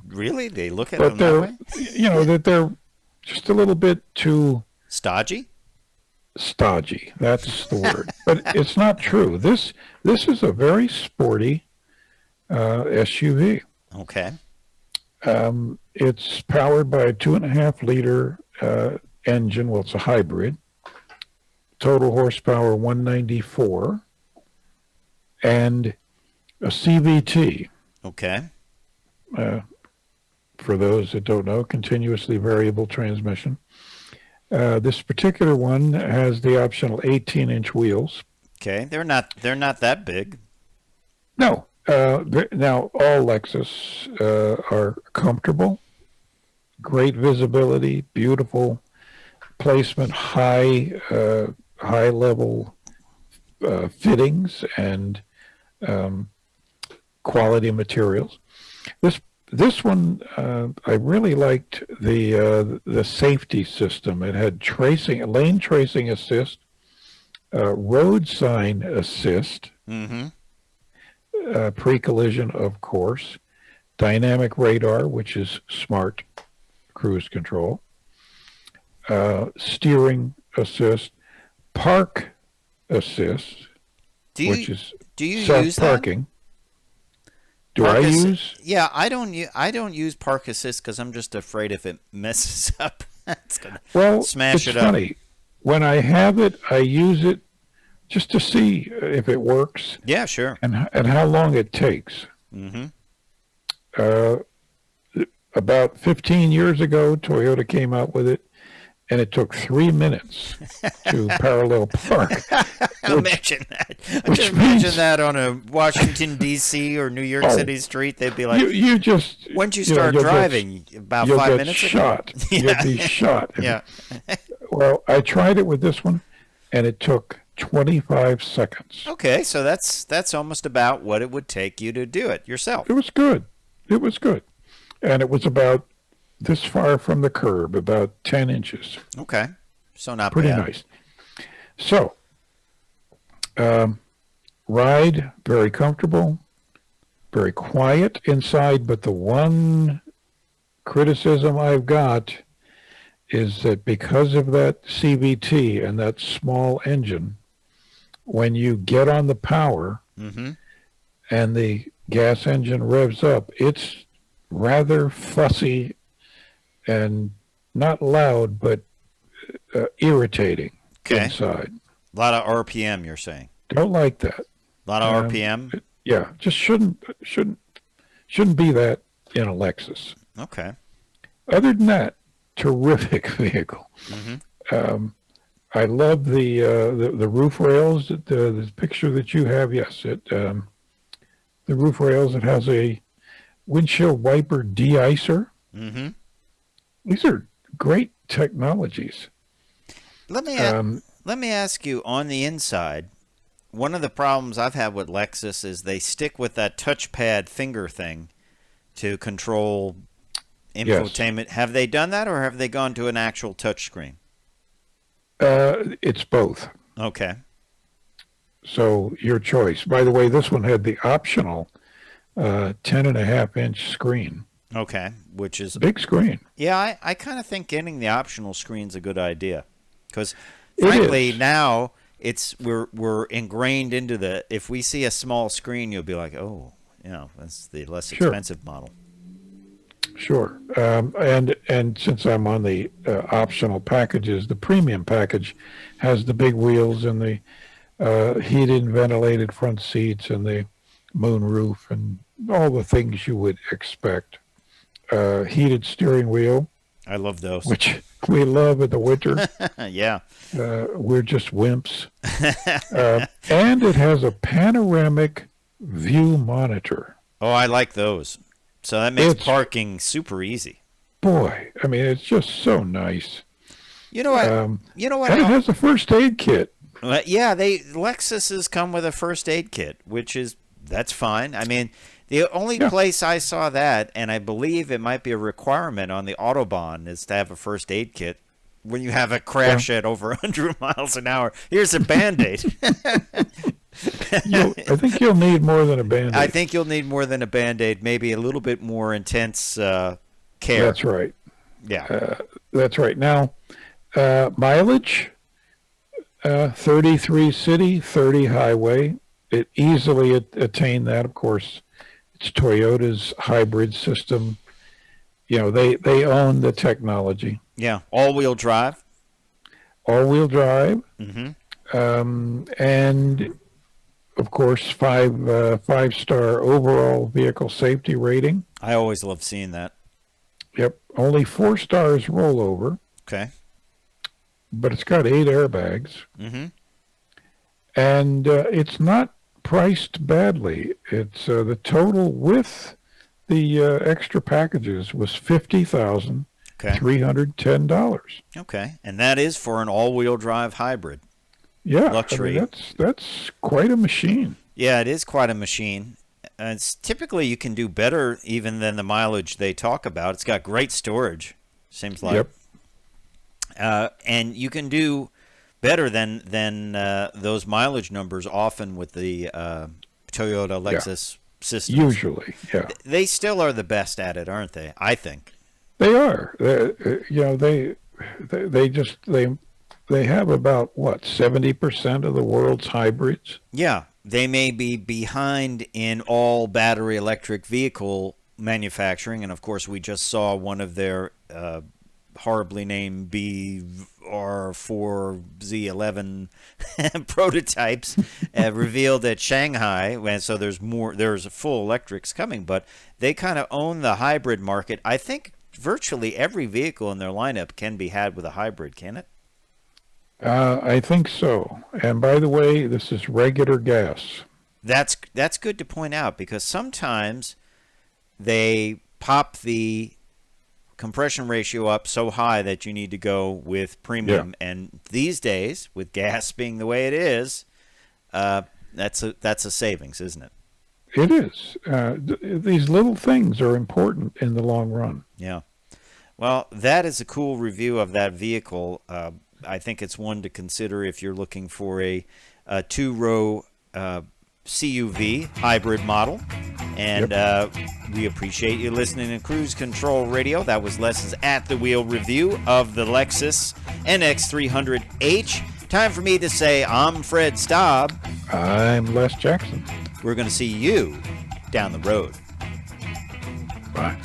Really? They look at but them that way? that they're just a little bit too stodgy. That's the word. But it's not true. This is a very sporty SUV. Okay. It's powered by a 2.5-liter engine. Well, it's a hybrid. Total horsepower 194, and a CVT. Okay. For those that don't know, continuously variable transmission. This particular one has the optional 18-inch wheels. Okay, they're not that big. No. Now all Lexus are comfortable, great visibility, beautiful placement, high level fittings and quality materials. This one, I really liked the safety system. It had lane tracing assist, road sign assist, pre-collision, of course, dynamic radar, which is smart cruise control, steering assist, park assist, which is self-parking. Do I use? Yeah, I don't use park assist because I'm just afraid if it messes up, it's gonna smash it up. It's funny. When I have it, I use it just to see if it works. Yeah, sure. And how long it takes. About 15 years ago, Toyota came out with it, and it took 3 minutes to parallel park. Imagine that. Just imagine that on a Washington, D.C. or New York City street. They'd be like, once you start driving, about 5 minutes shot. Yeah. You'll be shot. Yeah. Well, I tried it with this one, and it took 25 seconds. Okay, so that's almost about what it would take you to do it yourself. It was good. And it was about this far from the curb, about 10 inches. Okay, so not pretty bad. Nice. So, ride, very comfortable, very quiet inside, but the one criticism I've got is that because of that CVT and that small engine, when you get on the power and the gas engine revs up, it's rather fussy and not loud, but irritating inside. A lot of RPM, you're saying? Don't like that. A lot of RPM? Yeah, just shouldn't be that in a Lexus. Okay. Other than that, terrific vehicle. I love the roof rails. The picture that you have, yes, the roof rails. It has a windshield wiper de-icer. These are great technologies. Let me let me ask you on the inside. One of the problems I've had with Lexus is they stick with that touchpad finger thing to control infotainment. Yes. Have they done that, or have they gone to an actual touchscreen? It's both. Okay. So your choice. By the way, this one had the optional 10.5-inch screen. Okay, which is big screen. Yeah, I kind of think getting the optional screen's a good idea, because frankly now we're ingrained into the. If we see a small screen, you'll be like, oh, that's the less expensive model. Sure, and since I'm on the optional packages, the premium package has the big wheels and the heated and ventilated front seats and the moonroof and all the things you would expect. Heated steering wheel. I love those. Which we love in the winter. Yeah. We're just wimps. And it has a panoramic view monitor. Oh, I like those. So that makes parking super easy. Boy, I mean, it's just so nice. You know what? And it has a first aid kit. Yeah, Lexuses come with a first aid kit, that's fine. I mean, the only place I saw that, and I believe it might be a requirement on the Autobahn, is to have a first aid kit when you have a crash at over 100 miles an hour. Here's a Band-Aid. I think you'll need more than a Band-Aid. I think you'll need more than a Band-Aid, maybe a little bit more intense care. That's right. Yeah. That's right. Now, mileage, 33 city, 30 highway. It easily attained that, of course. It's Toyota's hybrid system. They own the technology. Yeah, all-wheel drive. All-wheel drive. Mm-hmm. And, of course, five-star overall vehicle safety rating. I always love seeing that. Yep. Only 4 stars rollover. Okay. But it's got 8 airbags. Mm-hmm. And it's not priced badly. It's the total with the extra packages was $50,310. Okay, and that is for an all-wheel drive hybrid. Yeah, luxury. I mean, that's quite a machine. Yeah, it is quite a machine. It's typically you can do better even than the mileage they talk about. It's got great storage, seems like. Yep. And you can do better than those mileage numbers often with the Toyota Lexus systems. Usually, yeah. They still are the best at it, aren't they? I think they are. They have about 70% of the world's hybrids. Yeah, they may be behind in all battery electric vehicle manufacturing, and of course we just saw one of their horribly named BR4Z11 prototypes revealed at Shanghai, and so there's full electrics coming, but they kind of own the hybrid market. I think virtually every vehicle in their lineup can be had with a hybrid, can it? I think so. And by the way, this is regular gas. That's good to point out, because sometimes they pop the compression ratio up so high that you need to go with premium. Yeah. And these days, with gas being the way it is, that's a savings, isn't it? It is. These little things are important in the long run. Yeah. Well, that is a cool review of that vehicle. I think it's one to consider if you're looking for a two-row CUV hybrid model. And we appreciate you listening to Cruise Control Radio. That was Les's At the Wheel review of the Lexus NX300H. Time for me to say I'm Fred Staub. I'm Les Jackson. We're going to see you down the road. Bye.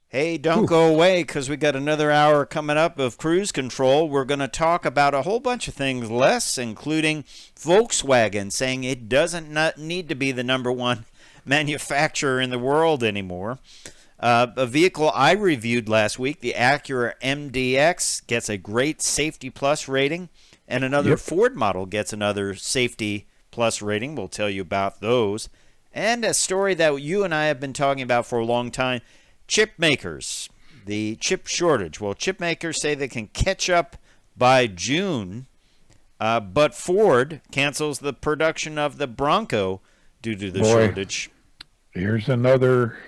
Hey, don't go away, because we got another hour coming up of Cruise Control. We're going to talk about a whole bunch of things, Les, including Volkswagen saying it doesn't need to be the #1 manufacturer in the world anymore. A vehicle I reviewed last week, the Acura MDX, gets a great Safety Plus rating, and another Ford model gets another Safety Plus rating. We'll tell you about those. And a story that you and I have been talking about for a long time, chip makers, the chip shortage. Well, chip makers say they can catch up by June, but Ford cancels the production of the Bronco due to the shortage. Here's another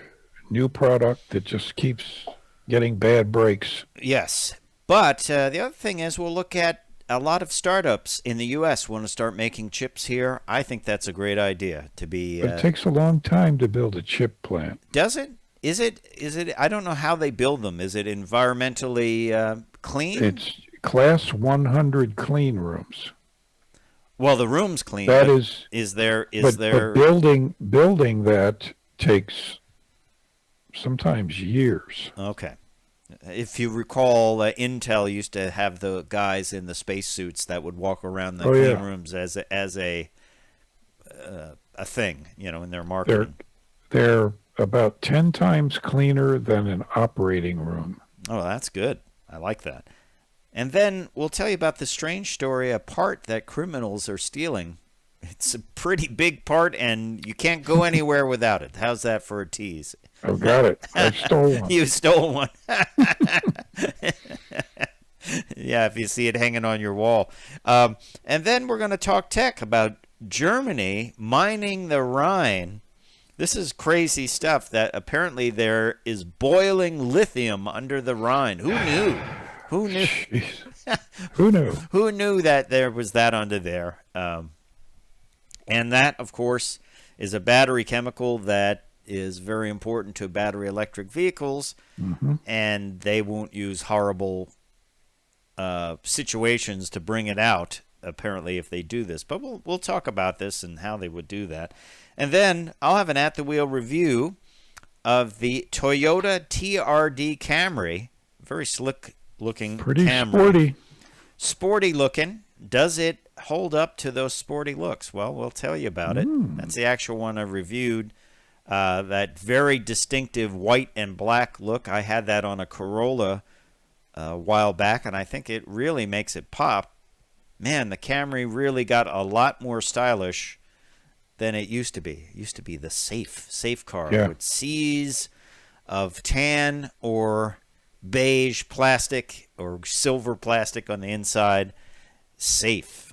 new product that just keeps getting bad breaks. Yes, but the other thing is we'll look at a lot of startups in the U.S. want to start making chips here. I think that's a great idea to be. But it takes a long time to build a chip plant. Does it? Is it? I don't know how they build them. Is it environmentally clean? It's class 100 clean rooms. Well, the room's clean. That but building that takes sometimes years. Okay. If you recall, Intel used to have the guys in the spacesuits that would walk around the clean rooms as a thing, in their marketing. They're about 10 times cleaner than an operating room. Oh, that's good. I like that. And then we'll tell you about the strange story, a part that criminals are stealing. It's a pretty big part, and you can't go anywhere without it. How's that for a tease? I've got it. I stole one. You stole one. Yeah, if you see it hanging on your wall. And then we're going to talk tech about Germany mining the Rhine. This is crazy stuff that apparently there is boiling lithium under the Rhine. Who knew? Who knew? Who knew? Who knew that there was that under there? And that, of course, is a battery chemical that is very important to battery electric vehicles, and they won't use horrible situations to bring it out, apparently, if they do this. But we'll talk about this and how they would do that. And then I'll have an at-the-wheel review of the Toyota TRD Camry. Very slick-looking Camry. Pretty sporty. Sporty looking. Does it hold up to those sporty looks? Well, we'll tell you about it. That's the actual one I reviewed. That very distinctive white and black look. I had that on a Corolla a while back, and I think it really makes it pop. Man, the Camry really got a lot more stylish than it used to be. It used to be the safe car with seas of tan or beige plastic or silver plastic on the inside. Safe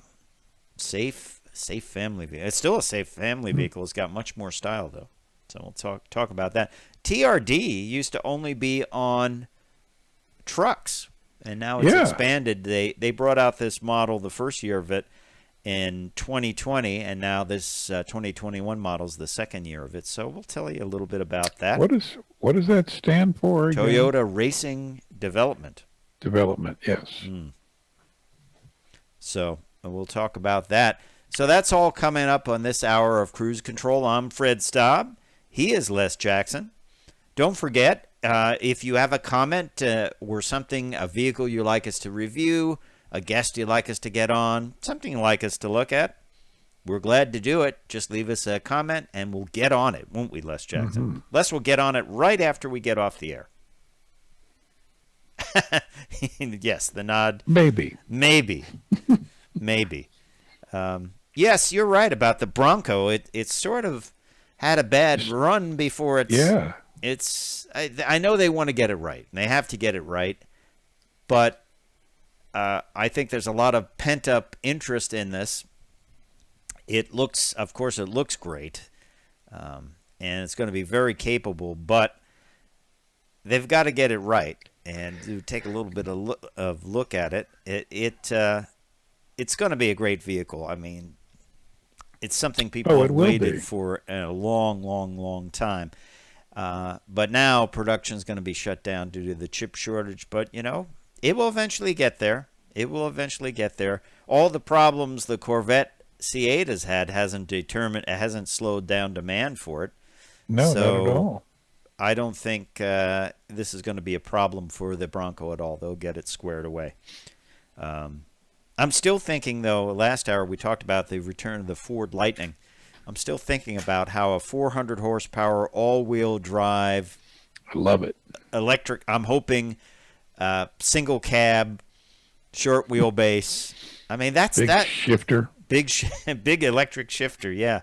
family vehicle. It's still a safe family vehicle. It's got much more style, though. So we'll talk about that. TRD used to only be on trucks, and now it's expanded. They brought out this model the first year of it in 2020, and now this 2021 model is the second year of it. So we'll tell you a little bit about that. What does that stand for again? Toyota Racing Development. Development, yes. So we'll talk about that. So that's all coming up on this hour of Cruise Control. I'm Fred Staub. He is Les Jackson. Don't forget, if you have a comment or something, a vehicle you'd like us to review, a guest you'd like us to get on, something you'd like us to look at, we're glad to do it. Just leave us a comment and we'll get on it, won't we, Les Jackson? Les will get on it right after we get off the air. Yes, the nod. Maybe. Yes, you're right about the Bronco. It sort of had a bad run before it's. Yeah. I know they want to get it right, and they have to get it right, but I think there's a lot of pent up interest in this. Of course, it looks great, and it's going to be very capable, but they've got to get it right. And to take a little bit of look at it, it's going to be a great vehicle. I mean, it's something people have waited for a long, long, long time. But now production is going to be shut down due to the chip shortage. But, it will eventually get there. All the problems the Corvette C8 has had hasn't slowed down demand for it. No, not at all. I don't think this is going to be a problem for the Bronco at all. They'll get it squared away. I'm still thinking, though, last hour we talked about the return of the Ford Lightning. I'm still thinking about how a 400 horsepower all-wheel drive I love it. Electric. I'm hoping single cab, short wheelbase. I mean, that's Big that shifter. big electric shifter. Yeah,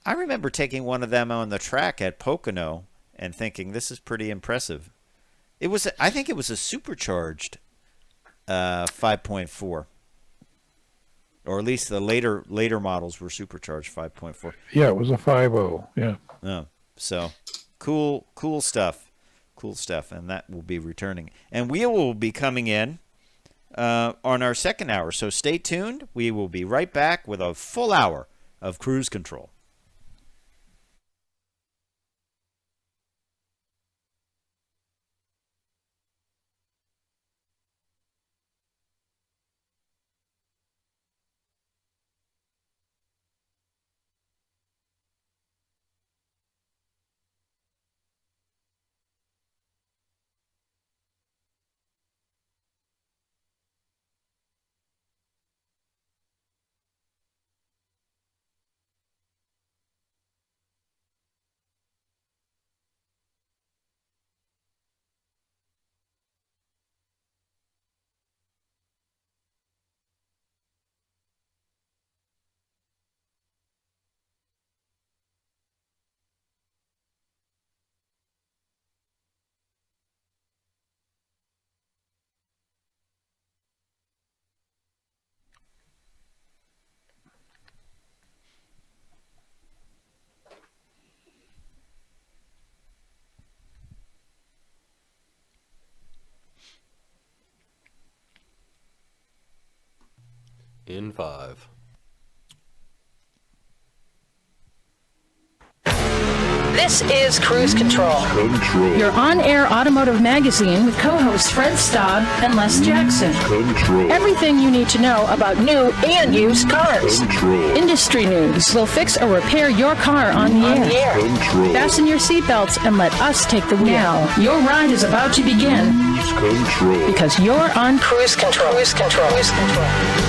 I remember taking one of them on the track at Pocono and thinking this is pretty impressive. I think it was a supercharged 5.4, or at least the later models were supercharged 5.4. Yeah, it was a 5.0. Yeah. Oh, so cool stuff, and that will be returning, and we will be coming in on our second hour. So stay tuned. We will be right back with a full hour of Cruise Control. In 5. This is Cruise Control, your on-air automotive magazine with co-hosts Fred Staub and Les Jackson. Everything you need to know about new and used cars. Industry news. We'll fix or repair your car on the air. Fasten your seatbelts and let us take the wheel. Now, your ride is about to begin because you're on Cruise Control. Cruise Control. Cruise Control.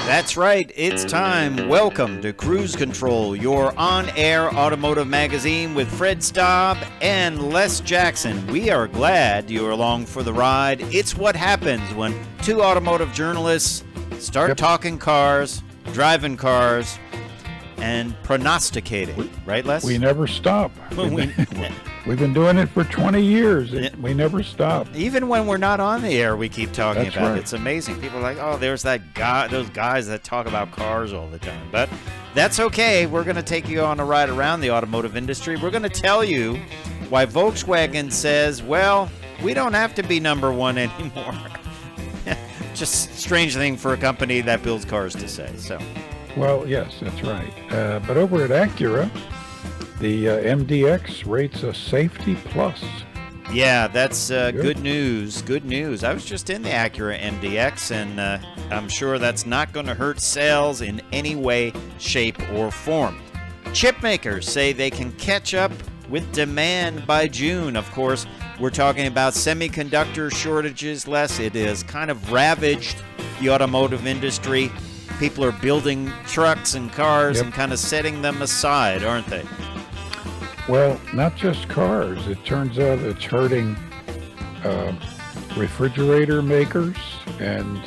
That's right, it's time. Welcome to Cruise Control, your on-air automotive magazine with Fred Staub and Les Jackson. We are glad you're along for the ride. It's what happens when two automotive journalists start talking cars, driving cars, and prognosticating. Right, Les? We never stop. We've been doing it for 20 years. We never stop. Even when we're not on the air, we keep talking That's about right. it. It's amazing. People are like, oh, there's that guy, those guys that talk about cars all the time. But that's okay. We're going to take you on a ride around the automotive industry. We're going to tell you why Volkswagen says, well, we don't have to be number one anymore. Just strange thing for a company that builds cars to say. So, Well, yes, that's right. But over at Acura, the MDX rates a safety plus. yeah, that's good news. Good news. I was just in the Acura MDX, and I'm sure that's not going to hurt sales in any way, shape, or form. Chip makers say they can catch up with demand by June. Of course, we're talking about semiconductor shortages, Les. It has kind of ravaged the automotive industry. People are building trucks and cars and kind of setting them aside, aren't they? Well, not just cars. It turns out it's hurting refrigerator makers and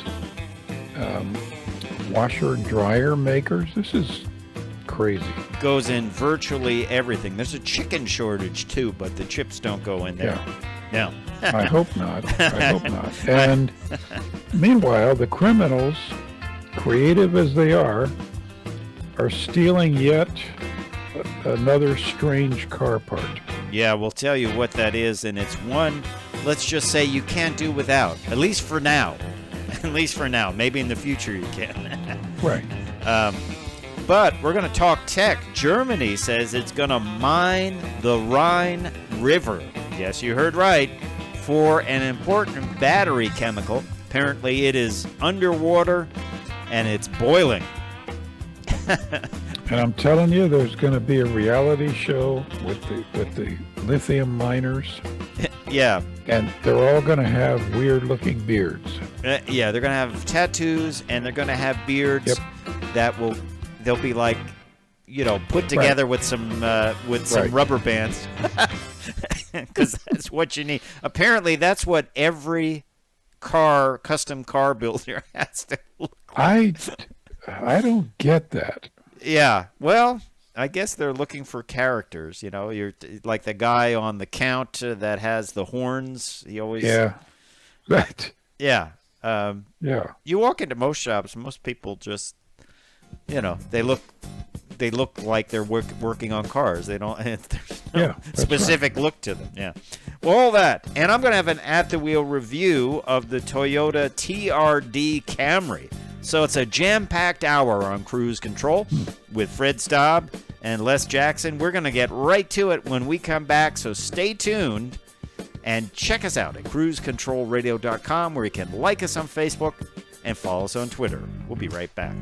washer and dryer makers. This is crazy. Goes in virtually everything. There's a chicken shortage too, but the chips don't go in there. No. I hope not. I hope not. And meanwhile, the criminals, creative as they are stealing yet another strange car part. Yeah, we'll tell you what that is, and it's one, let's just say you can't do without, at least for now. At least for now. Maybe in the future you can. Right. But we're going to talk tech. Germany says it's going to mine the Rhine River. Yes, you heard right. For an important battery chemical. Apparently it is underwater and it's boiling. And I'm telling you, there's going to be a reality show with the lithium miners, Yeah. and they're all going to have weird-looking beards. Yeah, they're going to have tattoos and they're going to have beards Yep. they'll be like put together with some rubber bands, because that's what you need. Apparently, that's what every custom car builder has to look like. I don't get that. Yeah, well, I guess they're looking for characters. You're like the guy on the Count that has the horns. He always Right. Yeah. Yeah. You walk into most shops, most people just, they look like they're working on cars. They don't. There's no specific look to them. Yeah. Well, all that, and I'm going to have an at the wheel review of the Toyota TRD Camry. So it's a jam-packed hour on Cruise Control with Fred Staub and Les Jackson. We're going to get right to it when we come back, so stay tuned and check us out at cruisecontrolradio.com, where you can like us on Facebook and follow us on Twitter. We'll be right back.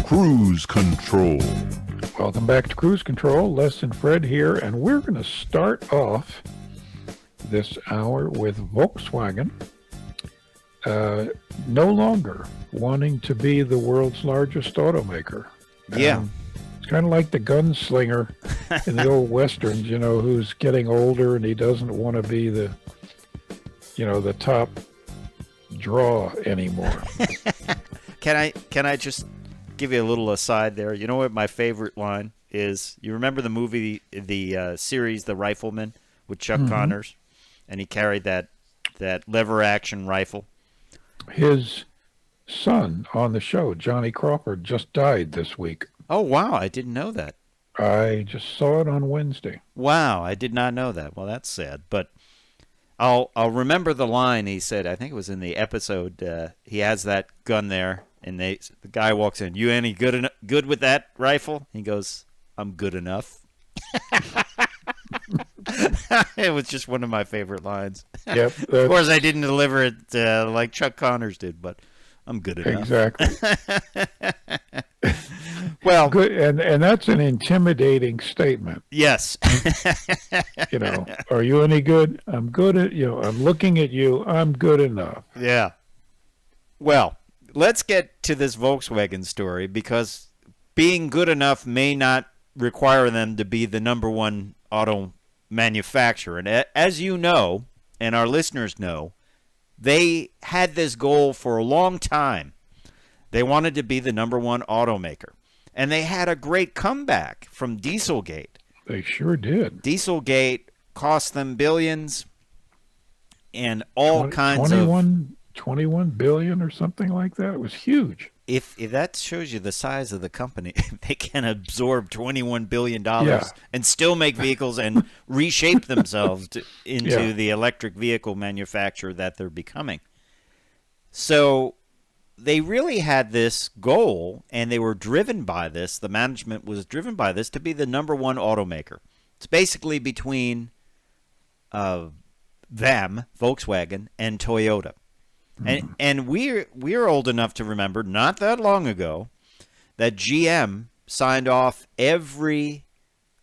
Cruise Control. Welcome back to Cruise Control. Les and Fred here, and we're going to start off this hour with Volkswagen no longer wanting to be the world's largest automaker. Yeah. It's kind of like the gunslinger in the old westerns, who's getting older and he doesn't want to be the top draw anymore. Can I just give you a little aside there? You know what my favorite line is? You remember the movie, the series, The Rifleman, with Chuck Connors, and he carried that lever action rifle. His son on the show, Johnny Crawford, just died this week. Oh wow, I didn't know that. I just saw it on Wednesday. Wow, I did not know that. Well, that's sad, but I'll remember the line he said. I think it was in the episode. He has that gun there, and the guy walks in. You any good with that rifle? He goes, I'm good enough. It was just one of my favorite lines. Yep. Of course, I didn't deliver it like Chuck Connors did, but I'm good enough. Exactly. Well, Good, and that's an intimidating statement. yes. Are you any good? I'm good at, I'm looking at you. I'm good enough. Yeah. Well, let's get to this Volkswagen story, because being good enough may not require them to be the number one auto manufacturer. And as you know, and our listeners know, they had this goal for a long time. They wanted to be the number one automaker. And they had a great comeback from Dieselgate. They sure did. Dieselgate cost them billions and all kinds 21 billion or something like that. It was huge. If that shows you the size of the company, they can absorb $21 billion and still make vehicles and reshape themselves into the electric vehicle manufacturer that they're becoming. So they really had this goal, and they were driven by this. The management was driven by this to be the number one automaker. It's basically between them, Volkswagen, and Toyota. And we're old enough to remember, not that long ago, that GM signed off every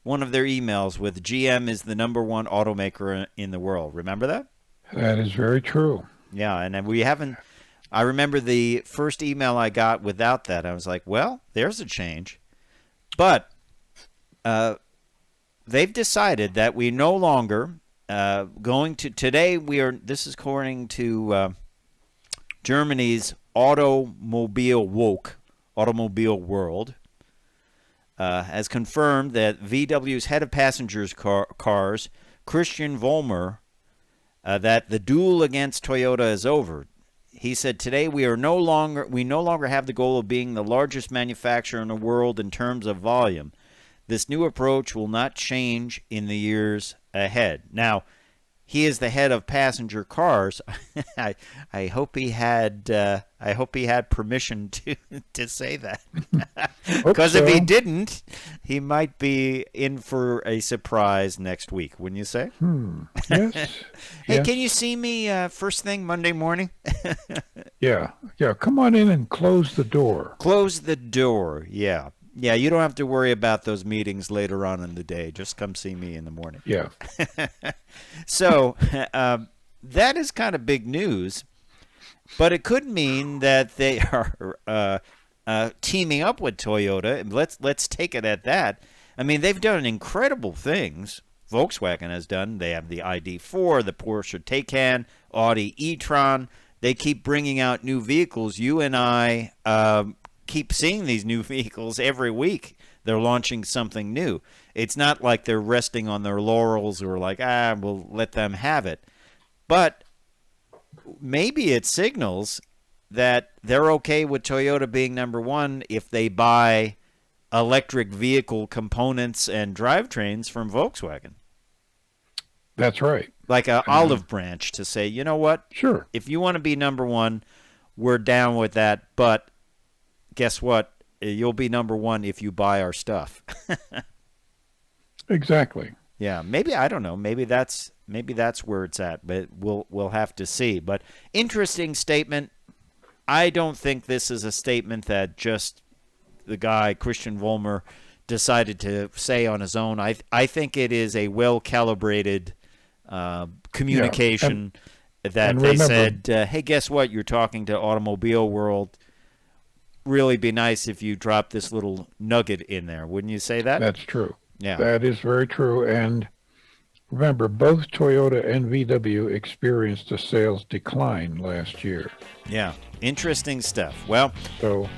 one of their emails with GM is the number one automaker in the world. Remember that? That is very true. Yeah, and we haven't. I remember the first email I got without that. I was like, well, there's a change. But they've decided that we no longer going to today. This is according to Germany's Automobile World, has confirmed that VW's head of passengers cars, Christian Vollmer, that the duel against Toyota is over. He said, today we no longer have the goal of being the largest manufacturer in the world in terms of volume. This new approach will not change in the years ahead. Now, he is the head of passenger cars. I hope he had permission to say that, because if he didn't, he might be in for a surprise next week. Wouldn't you say? Yes. Hey, yes. Can you see me first thing Monday morning? Yeah. Come on in and close the door. Close the door. Yeah. Yeah, you don't have to worry about those meetings later on in the day. Just come see me in the morning. Yeah. So that is kind of big news, but it could mean that they are teaming up with Toyota. And let's take it at that. I mean, they've done incredible things. Volkswagen has done. They have the ID4, the Porsche Taycan, Audi e-tron. They keep bringing out new vehicles. You and I keep seeing these new vehicles every week. They're launching something new. It's not like they're resting on their laurels or like, we'll let them have it. But maybe it signals that they're okay with Toyota being number one if they buy electric vehicle components and drivetrains from Volkswagen. That's right. Like an olive branch to say, you know what? Sure. If you want to be number one, we're down with that. But guess what? You'll be number one if you buy our stuff. Exactly. Yeah, maybe, I don't know. Maybe that's where it's at, but we'll have to see. But interesting statement. I don't think this is a statement that just the guy Christian Vollmer decided to say on his own. I think it is a well-calibrated communication that they said, hey, guess what? You're talking to Automobile World. Really be nice if you drop this little nugget in there. Wouldn't you say that? That's true. Yeah. That is very true. And remember, both Toyota and VW experienced a sales decline last year. Yeah. Interesting stuff. Well, so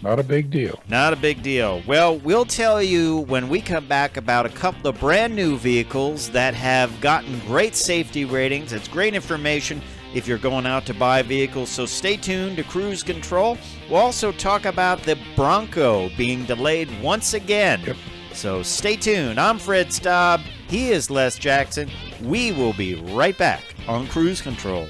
not a big deal. Not a big deal. Well, we'll tell you when we come back about a couple of brand new vehicles that have gotten great safety ratings. It's great information if you're going out to buy vehicles, so stay tuned to Cruise Control. We'll also talk about the Bronco being delayed once again. Yep. So stay tuned. I'm Fred Staub. He is Les Jackson. We will be right back. on Cruise Control.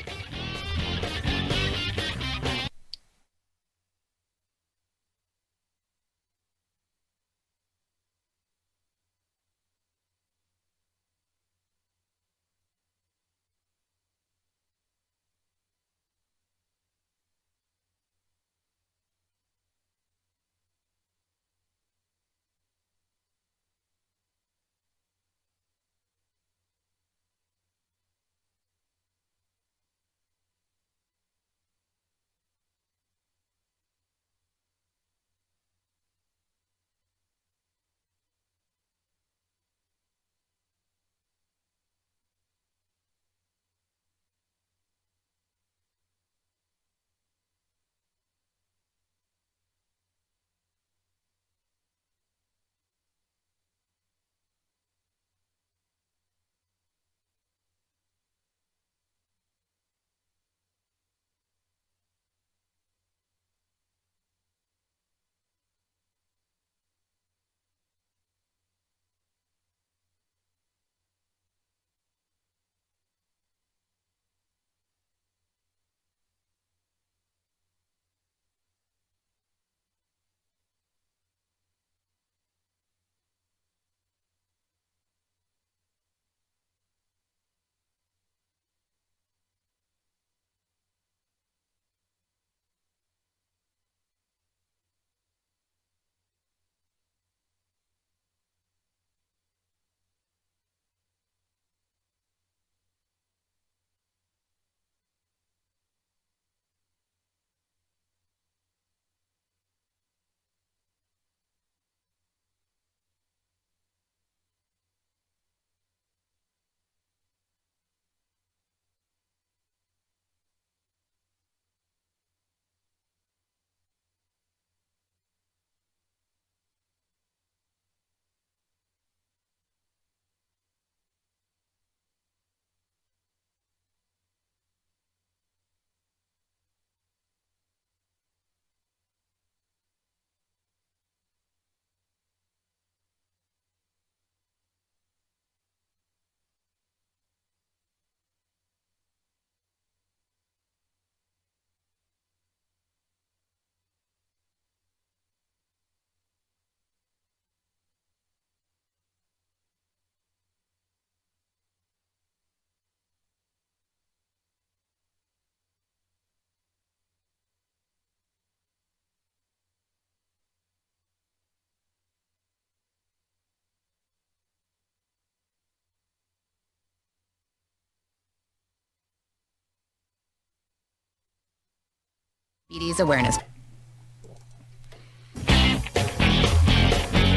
Diabetes awareness.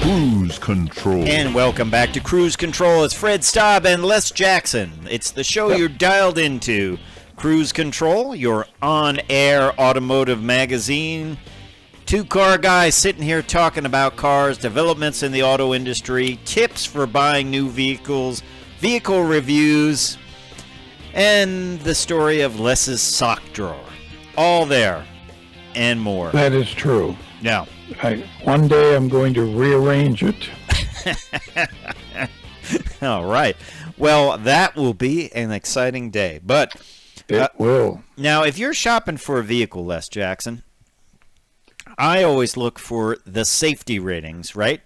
Cruise Control. And welcome back to Cruise Control. It's Fred Staub and Les Jackson. It's the show you're dialed into. Cruise Control, your on-air automotive magazine. Two car guys sitting here talking about cars, developments in the auto industry, tips for buying new vehicles, vehicle reviews, and the story of Les's sock drawer. All there and more. That is true. Now, One day I'm going to rearrange it. all right. Well, that will be an exciting day. But It will. now, if you're shopping for a vehicle, Les Jackson, I always look for the safety ratings, right?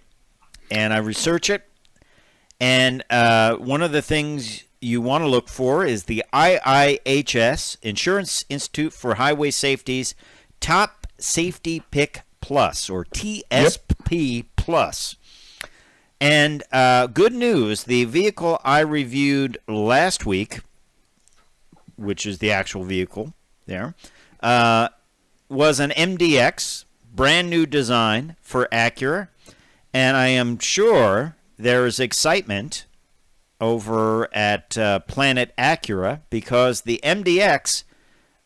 And I research it. And one of the things you want to look for is the IIHS, Insurance Institute for Highway Safety's Top Safety Pick Plus, or TSP Plus. And good news, the vehicle I reviewed last week, which is the actual vehicle there, was an MDX, brand new design for Acura. And I am sure there is excitement over at Planet Acura because the MDX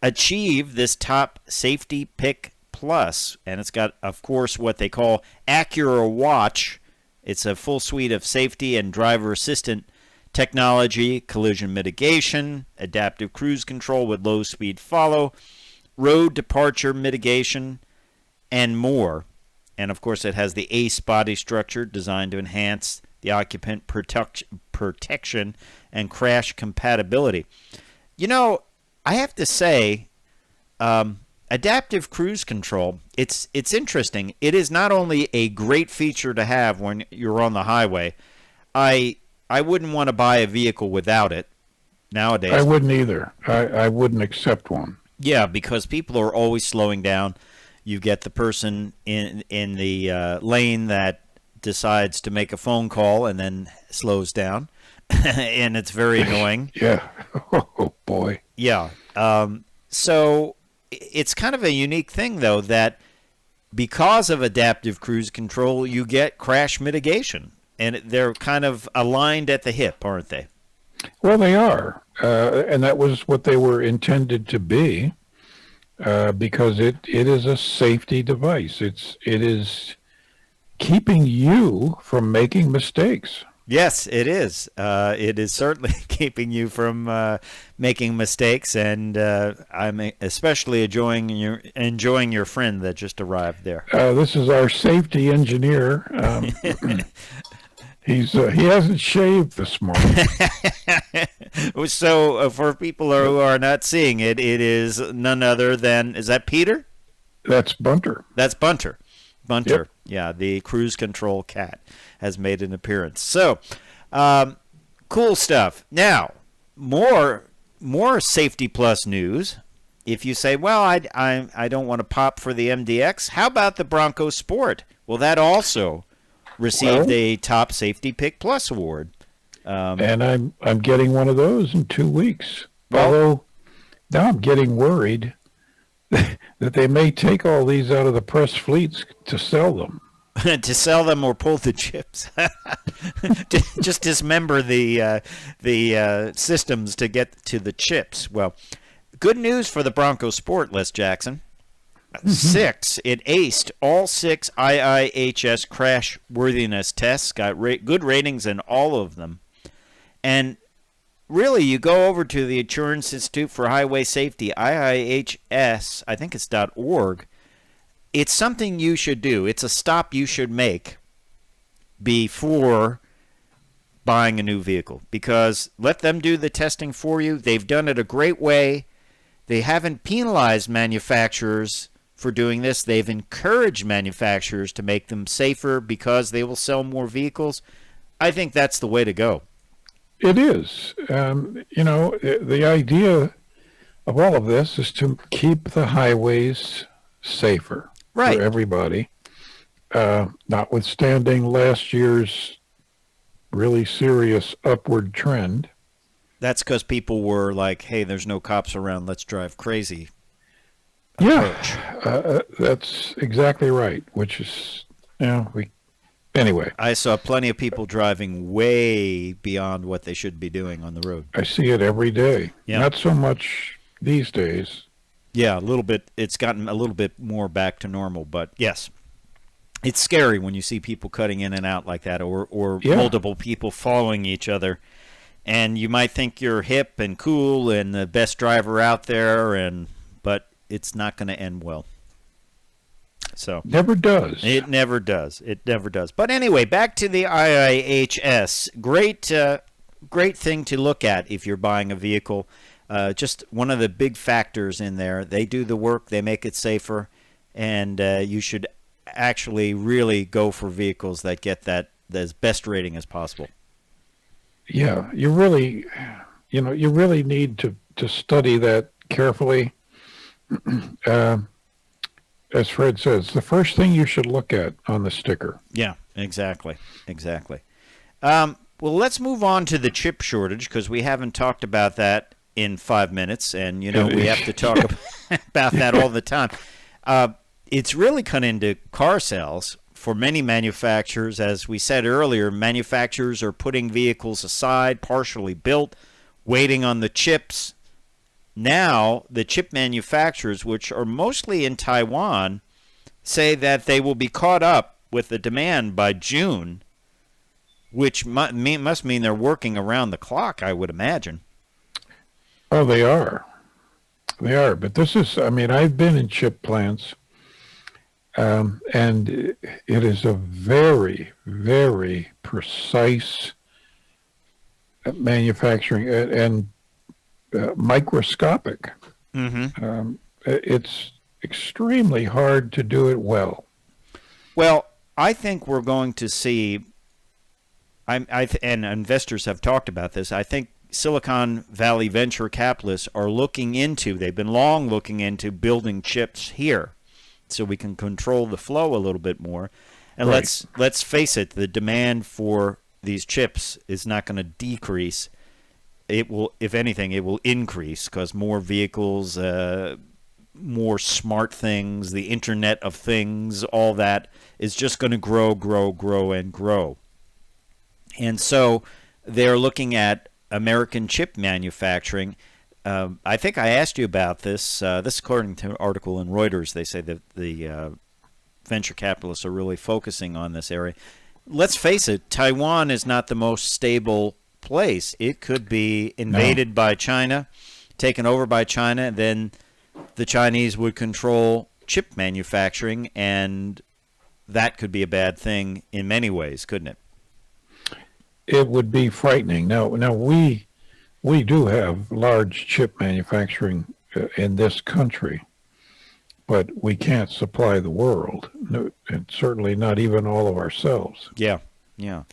achieved this top safety pick plus, and it's got, of course, what they call Acura Watch. It's a full suite of safety and driver assistant technology, collision mitigation, adaptive cruise control with low speed follow, road departure mitigation, and more. And of course, it has the ACE body structure designed to enhance the occupant protection and crash compatibility. You know, I have to say, adaptive cruise control, it's interesting. It is not only a great feature to have when you're on the highway. I wouldn't want to buy a vehicle without it nowadays. I wouldn't either. I wouldn't accept one. Yeah, because people are always slowing down. You get the person in the lane that decides to make a phone call and then slows down, and it's very annoying. Yeah. Oh, boy. Yeah. So it's kind of a unique thing, though, that because of adaptive cruise control, you get crash mitigation. And they're kind of aligned at the hip, aren't they? Well, they are. And that was what they were intended to be, because it is a safety device. It is keeping you from making mistakes. Yes, it is. It is certainly keeping you from making mistakes, and I'm especially enjoying your friend that just arrived there. This is our safety engineer. He hasn't shaved this morning. So for people who are not seeing it, it is none other than, is that Peter? That's Bunter. That's Bunter. Bunter, Yep. Yeah, the cruise control cat has made an appearance. So, cool stuff. Now, more Safety Plus news. If you say, well, I don't want to pop for the MDX, how about the Bronco Sport? Well, that also received a Top Safety Pick Plus award. And I'm getting one of those in 2 weeks. Although now I'm getting worried that they may take all these out of the press fleets to sell them. To sell them or pull the chips. Just dismember the systems to get to the chips. Well, good news for the Bronco Sport, Les Jackson. 6, it aced all 6 IIHS crash worthiness tests, got good ratings in all of them. And really, you go over to the Insurance Institute for Highway Safety, IIHS, I think it's .org. It's something you should do. It's a stop you should make before buying a new vehicle, because let them do the testing for you. They've done it a great way. They haven't penalized manufacturers for doing this. They've encouraged manufacturers to make them safer because they will sell more vehicles. I think that's the way to go. It is. The idea of all of this is to keep the highways safer for everybody. Notwithstanding last year's really serious upward trend. That's because people were like, hey, there's no cops around, let's drive crazy. Yeah, that's exactly right, which is, anyway. I saw plenty of people driving way beyond what they should be doing on the road. I see it every day. Yeah. Not so much these days. Yeah, a little bit. It's gotten a little bit more back to normal, but yes. It's scary when you see people cutting in and out like that, or multiple people following each other. And you might think you're hip and cool and the best driver out there, but it's not going to end well. So never does. It never does. It never does. But anyway, back to the IIHS. Great thing to look at if you're buying a vehicle. Just one of the big factors in there. They do the work. They make it safer. And you should actually really go for vehicles that get that as best rating as possible. Yeah, you really need to study that carefully. As Fred says, the first thing you should look at on the sticker. Yeah, exactly. Well, let's move on to the chip shortage, because we haven't talked about that in 5 minutes, and we have to talk about that all the time. It's really cut into car sales for many manufacturers. As we said earlier, manufacturers are putting vehicles aside, partially built, waiting on the chips. Now, the chip manufacturers, which are mostly in Taiwan, say that they will be caught up with the demand by June, which must mean they're working around the clock, I would imagine. Oh, they are. But this is, I've been in chip plants, and it is a very, very precise manufacturing. And microscopic. Mm-hmm. It's extremely hard to do it well. Well, I think we're going to see, and investors have talked about this, I think Silicon Valley venture capitalists are looking into, they've been long looking into building chips here so we can control the flow a little bit more. And Right. let's face it, the demand for these chips is not going to decrease. It will, if anything, it will increase because more vehicles, more smart things, the Internet of Things, all that is just going to grow, grow, grow, and grow. And so they're looking at American chip manufacturing. I think I asked you about this. This is according to an article in Reuters. They say that the venture capitalists are really focusing on this area. Let's face it, Taiwan is not the most stable place. It could be invaded by China, taken over by China, and then the Chinese would control chip manufacturing, and that could be a bad thing in many ways, couldn't it? It would be frightening. Now we do have large chip manufacturing in this country, but we can't supply the world, no, and certainly not even all of ourselves. Yeah, yeah.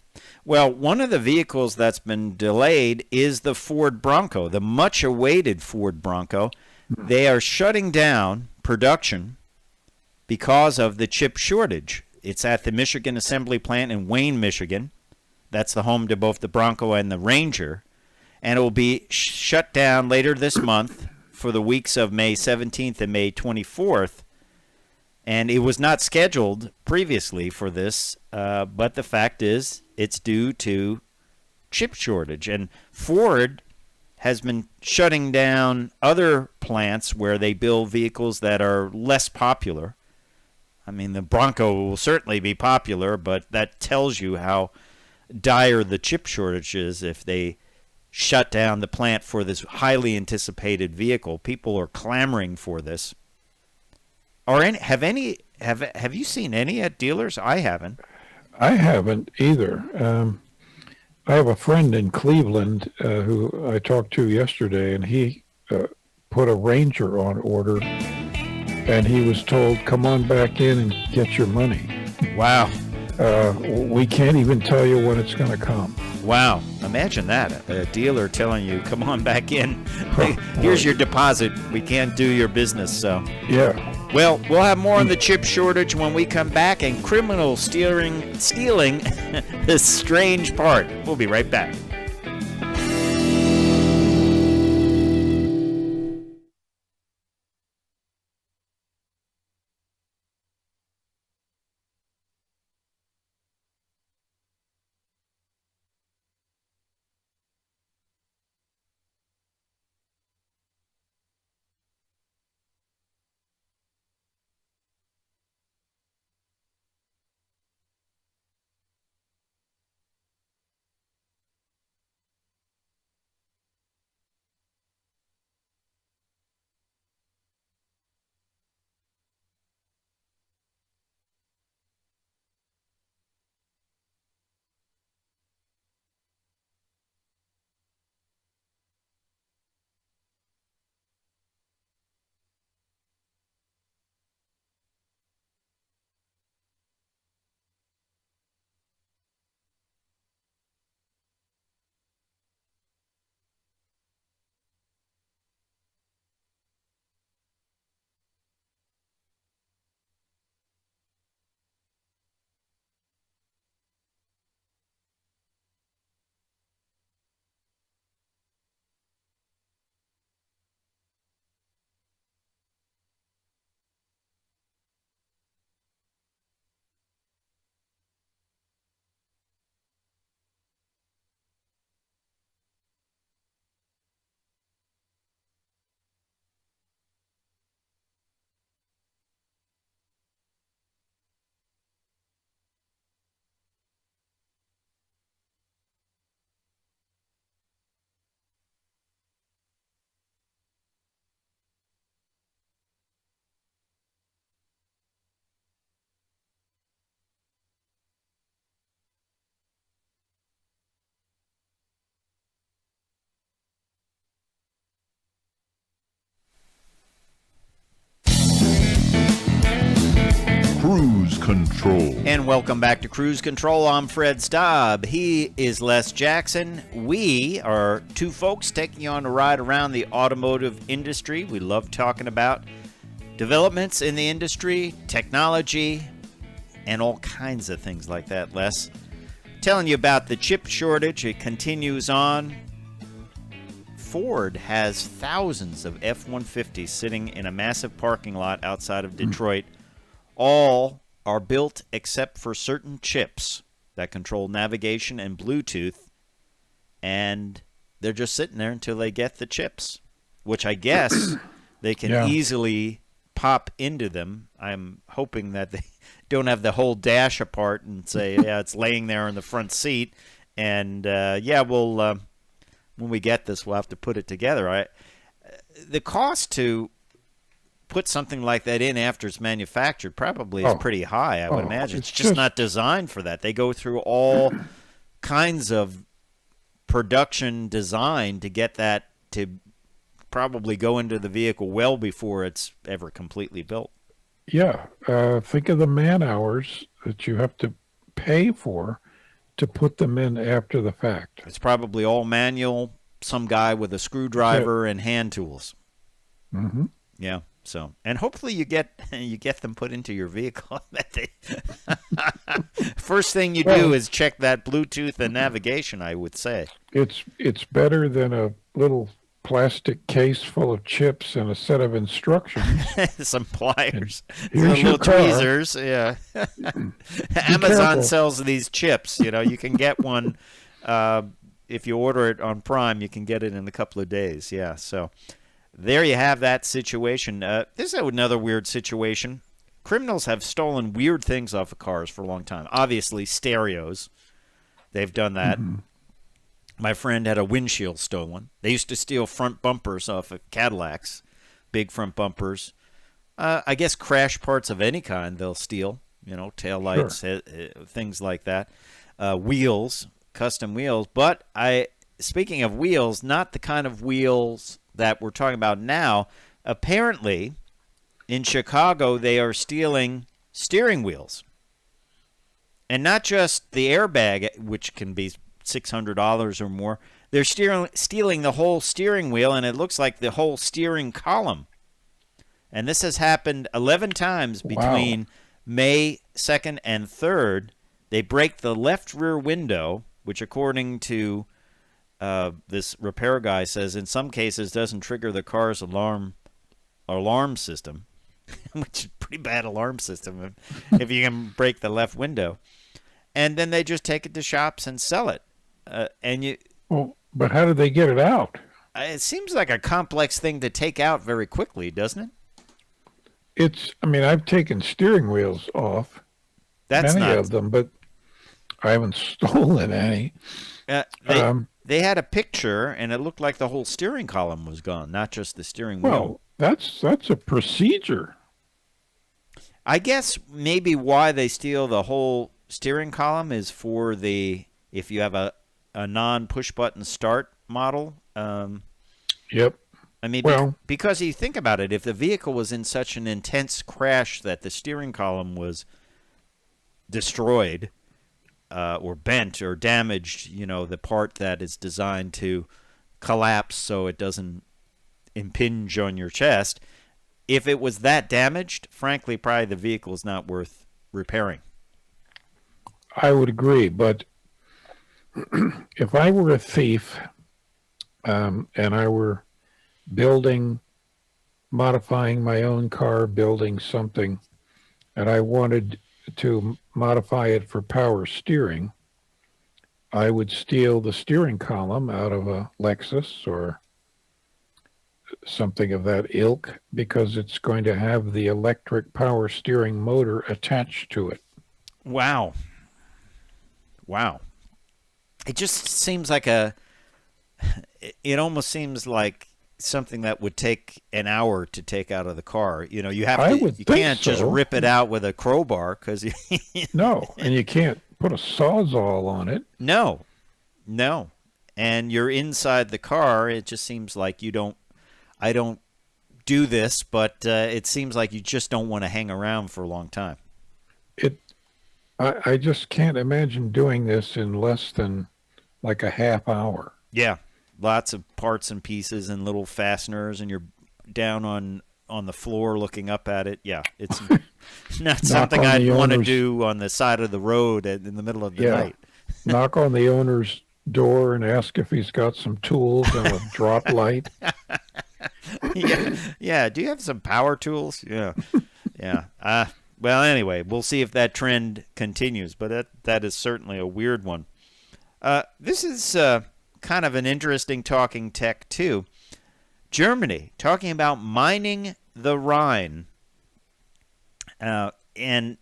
Well, one of the vehicles that's been delayed is the Ford Bronco, the much-awaited Ford Bronco. They are shutting down production because of the chip shortage. It's at the Michigan Assembly Plant in Wayne, Michigan. That's the home to both the Bronco and the Ranger. And it will be shut down later this month for the weeks of May 17th and May 24th. And it was not scheduled previously for this, but the fact is it's due to chip shortage. And Ford has been shutting down other plants where they build vehicles that are less popular. I mean, the Bronco will certainly be popular, but that tells you how dire the chip shortage is if they shut down the plant for this highly anticipated vehicle. People are clamoring for this. Have you seen any at dealers? I haven't. I haven't either. I have a friend in Cleveland who I talked to yesterday, and he put a Ranger on order, and he was told, "Come on back in and get your money." Wow. We can't even tell you when it's going to come. Wow. Imagine that. A dealer telling you, come on back in. Here's your deposit. We can't do your business. So, Yeah. well, we'll have more on the chip shortage when we come back and criminals stealing this strange part. We'll be right back. Cruise Control. And welcome back to Cruise Control. I'm Fred Staub. He is Les Jackson. We are two folks taking you on a ride around the automotive industry. We love talking about developments in the industry, technology, and all kinds of things like that, Les. Telling you about the chip shortage. It continues on. Ford has thousands of F-150s sitting in a massive parking lot outside of Detroit. All are built except for certain chips that control navigation and Bluetooth, and they're just sitting there until they get the chips, which I guess they can easily pop into them. I'm hoping that they don't have the whole dash apart and say, yeah, it's laying there in the front seat, and we'll when we get this, we'll have to put it together. The cost to put something like that in after it's manufactured probably is pretty high, I would imagine. It's just not designed for that. They go through all kinds of production design to get that to probably go into the vehicle well before it's ever completely built. Yeah. Think of the man hours that you have to pay for to put them in after the fact. It's probably all manual, some guy with a screwdriver and hand tools. Mm-hmm. Yeah. So, and hopefully you get them put into your vehicle. First thing you do is check that Bluetooth and navigation, I would say. It's better than a little plastic case full of chips and a set of instructions. Some pliers. Here's your little car. tweezers. Yeah. Amazon careful. sells these chips. You know, you can get one if you order it on Prime. You can get it in a couple of days. Yeah. So there you have that situation. This is another weird situation. Criminals have stolen weird things off of cars for a long time. Obviously, stereos. They've done that. Mm-hmm. My friend had a windshield stolen. They used to steal front bumpers off of Cadillacs, big front bumpers. I guess crash parts of any kind they'll steal, taillights, things like that. Wheels, custom wheels. But speaking of wheels, not the kind of wheels that we're talking about now. Apparently, in Chicago, they are stealing steering wheels. And not just the airbag, which can be $600 or more. They're stealing the whole steering wheel, and it looks like the whole steering column. And this has happened 11 times between May 2nd and 3rd. They break the left rear window, which according to this repair guy says in some cases doesn't trigger the car's alarm system, which is a pretty bad alarm system if you can break the left window. And then they just take it to shops and sell it. But how did they get it out? It seems like a complex thing to take out very quickly, doesn't it? I've taken steering wheels off. That's many not of them, but I haven't stolen any. They had a picture, and it looked like the whole steering column was gone, not just the steering wheel. Well, that's a procedure. I guess maybe why they steal the whole steering column is for if you have a non-push-button start model. Yep. Because you think about it, if the vehicle was in such an intense crash that the steering column was destroyed or bent or damaged, the part that is designed to collapse so it doesn't impinge on your chest, if it was that damaged, frankly, probably the vehicle is not worth repairing. I would agree, but if I were a thief and I were modifying my own car, building something, and I wanted to modify it for power steering, I would steal the steering column out of a Lexus or something of that ilk because it's going to have the electric power steering motor attached to it. Wow. It just seems like it almost seems like something that would take an hour to take out of the car. You can't just rip it out with a crowbar because no, and you can't put a Sawzall on it. No, and you're inside the car. It just seems like I don't do this, but it seems like you just don't want to hang around for a long time. I just can't imagine doing this in less than like a half hour. Yeah, lots of parts and pieces and little fasteners, and you're down on the floor looking up at it. Yeah, it's not something on I'd the want to owner's- do on the side of the road in the middle of the Yeah. night. Knock on the owner's door and ask if he's got some tools and a drop light. Yeah. Do you have some power tools? Yeah, yeah. Well, anyway, we'll see if that trend continues, but that is certainly a weird one. This is kind of an interesting talking tech too. Germany talking about mining the Rhine, and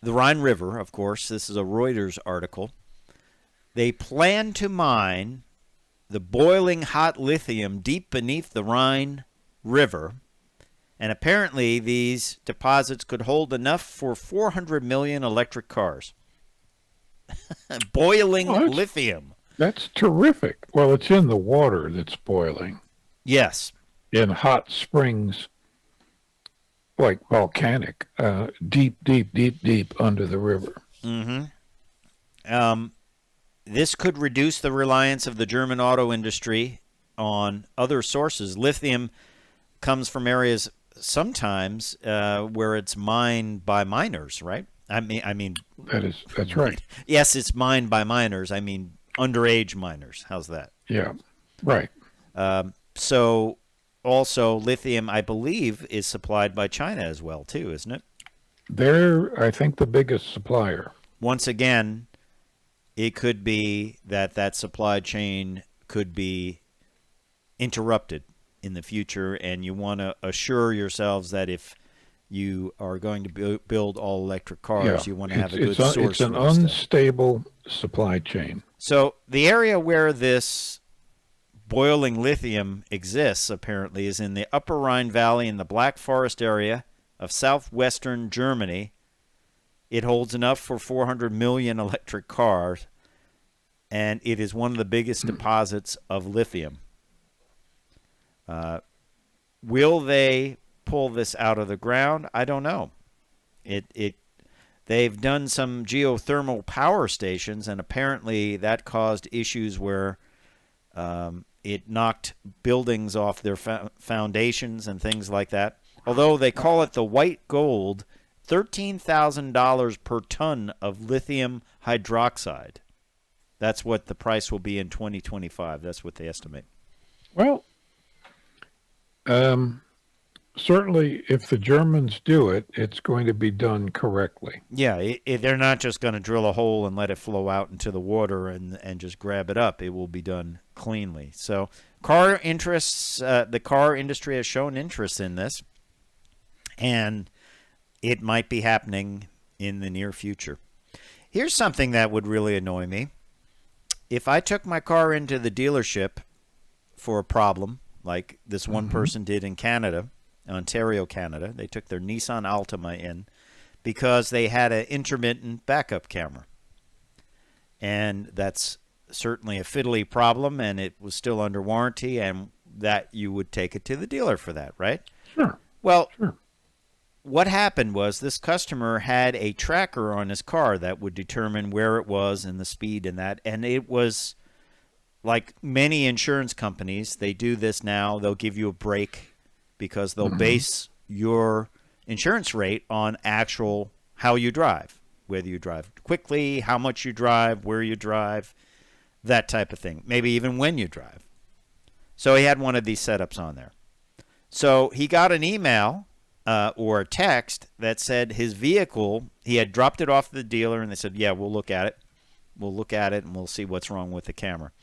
the Rhine River, of course. This is a Reuters article. They plan to mine the boiling hot lithium deep beneath the Rhine River, and apparently these deposits could hold enough for 400 million electric cars. Boiling lithium. That's terrific. Well, it's in the water that's boiling. Yes. In hot springs, like volcanic, deep, deep, deep, deep under the river. This could reduce the reliance of the German auto industry on other sources. Lithium comes from areas sometimes where it's mined by miners, right? I mean, That's right. yes, it's mined by miners. I mean, underage miners. How's that? Yeah, right. So, also, lithium, I believe, is supplied by China as well, too, isn't it? They're, I think, the biggest supplier. Once again, it could be that supply chain could be interrupted in the future, and you want to assure yourselves that if you are going to build all electric cars, you want to have a good source. It's an of stuff. unstable supply chain. So the area where this boiling lithium exists, apparently, is in the Upper Rhine Valley in the Black Forest area of southwestern Germany. It holds enough for 400 million electric cars, and it is one of the biggest deposits of lithium. Will they pull this out of the ground? I don't know. They've done some geothermal power stations, and apparently that caused issues where it knocked buildings off their foundations and things like that. Although they call it the white gold, $13,000 per ton of lithium hydroxide. That's what the price will be in 2025. That's what they estimate. Well, certainly if the Germans do it, it's going to be done correctly. Yeah, they're not just going to drill a hole and let it flow out into the water and just grab it up. It will be done cleanly. So the car industry has shown interest in this, and it might be happening in the near future. Here's something that would really annoy me. If I took my car into the dealership for a problem, like this one person did in Canada, Ontario, Canada, they took their Nissan Altima in because they had an intermittent backup camera. And that's certainly a fiddly problem, and it was still under warranty, and that you would take it to the dealer for that, right? Sure. Well, Sure. What happened was this customer had a tracker on his car that would determine where it was and the speed and that. And it was like many insurance companies, they do this now. They'll give you a break because they'll base your insurance rate on actual how you drive, whether you drive quickly, how much you drive, where you drive, that type of thing. Maybe even when you drive. So he had one of these setups on there. So he got an email or a text that said his vehicle, he had dropped it off the dealer, and they said, yeah, we'll look at it. We'll look at it, and we'll see what's wrong with the camera.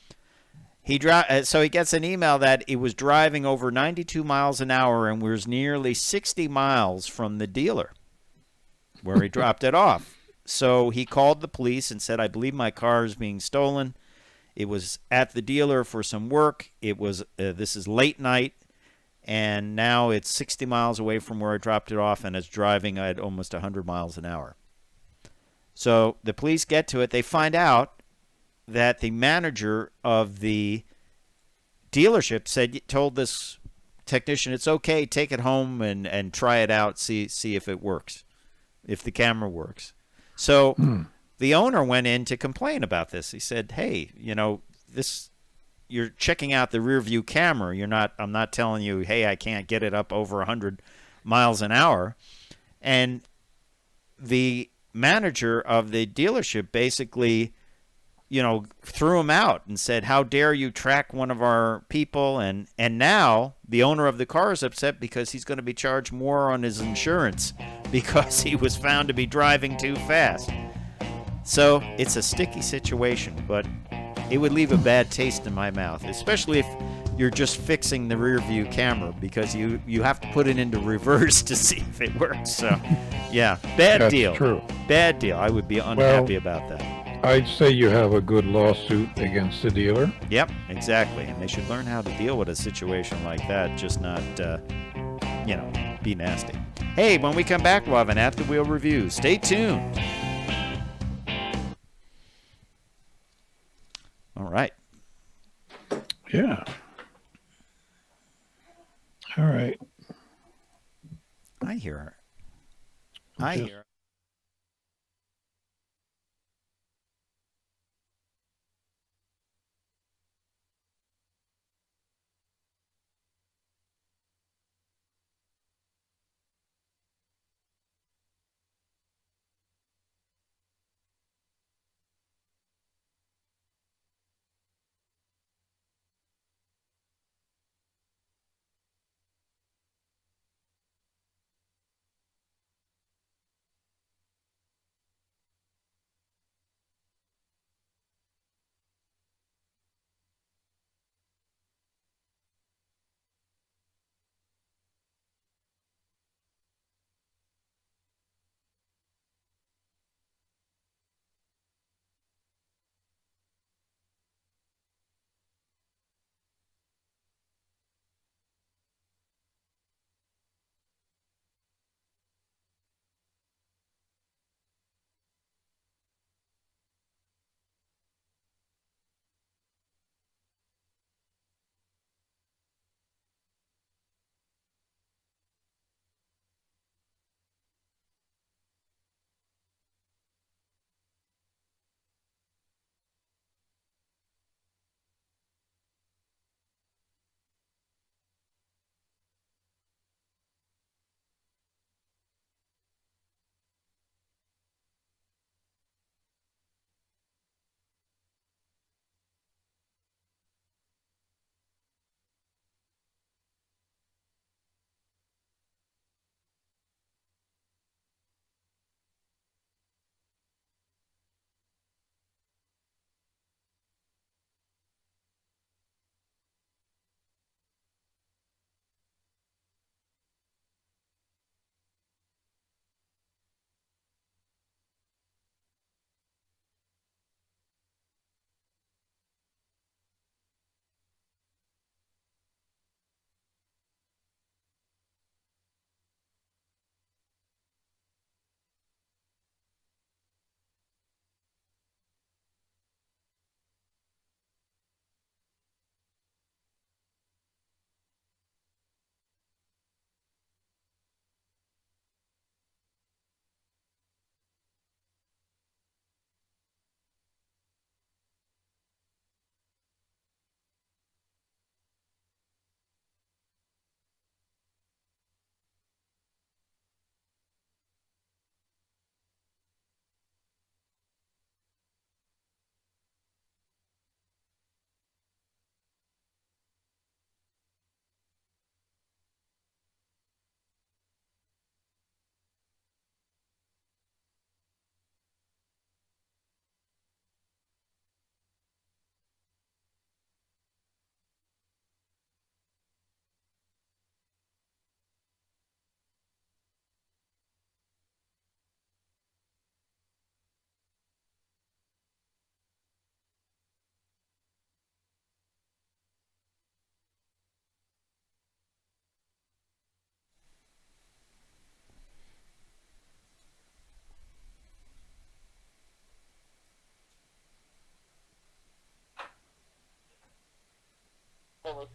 So he gets an email that it was driving over 92 miles an hour and was nearly 60 miles from the dealer where he dropped it off. So he called the police and said, I believe my car is being stolen. It was at the dealer for some work. It was this is late night. And now it's 60 miles away from where I dropped it off, and it's driving at almost 100 miles an hour. So the police get to it. They find out that the manager of the dealership told this technician, it's okay, take it home and try it out, see if it works, if the camera works. So the owner went in to complain about this. He said, "Hey, this you're checking out the rear view camera. I'm not telling you, hey, I can't get it up over 100 miles an hour." And the manager of the dealership basically, threw him out and said, "How dare you track one of our people?" And now the owner of the car is upset because he's going to be charged more on his insurance because he was found to be driving too fast. So it's a sticky situation, but it would leave a bad taste in my mouth, especially if you're just fixing the rear view camera, because you have to put it into reverse to see if it works. So, yeah, bad That's deal. true. Bad deal. I would be unhappy about that. I'd say you have a good lawsuit against the dealer. Yep, exactly. And they should learn how to deal with a situation like that, just not, be nasty. Hey, when we come back, we'll have an At the Wheel review. Stay tuned. All right. Yeah. All right. I hear her. Just-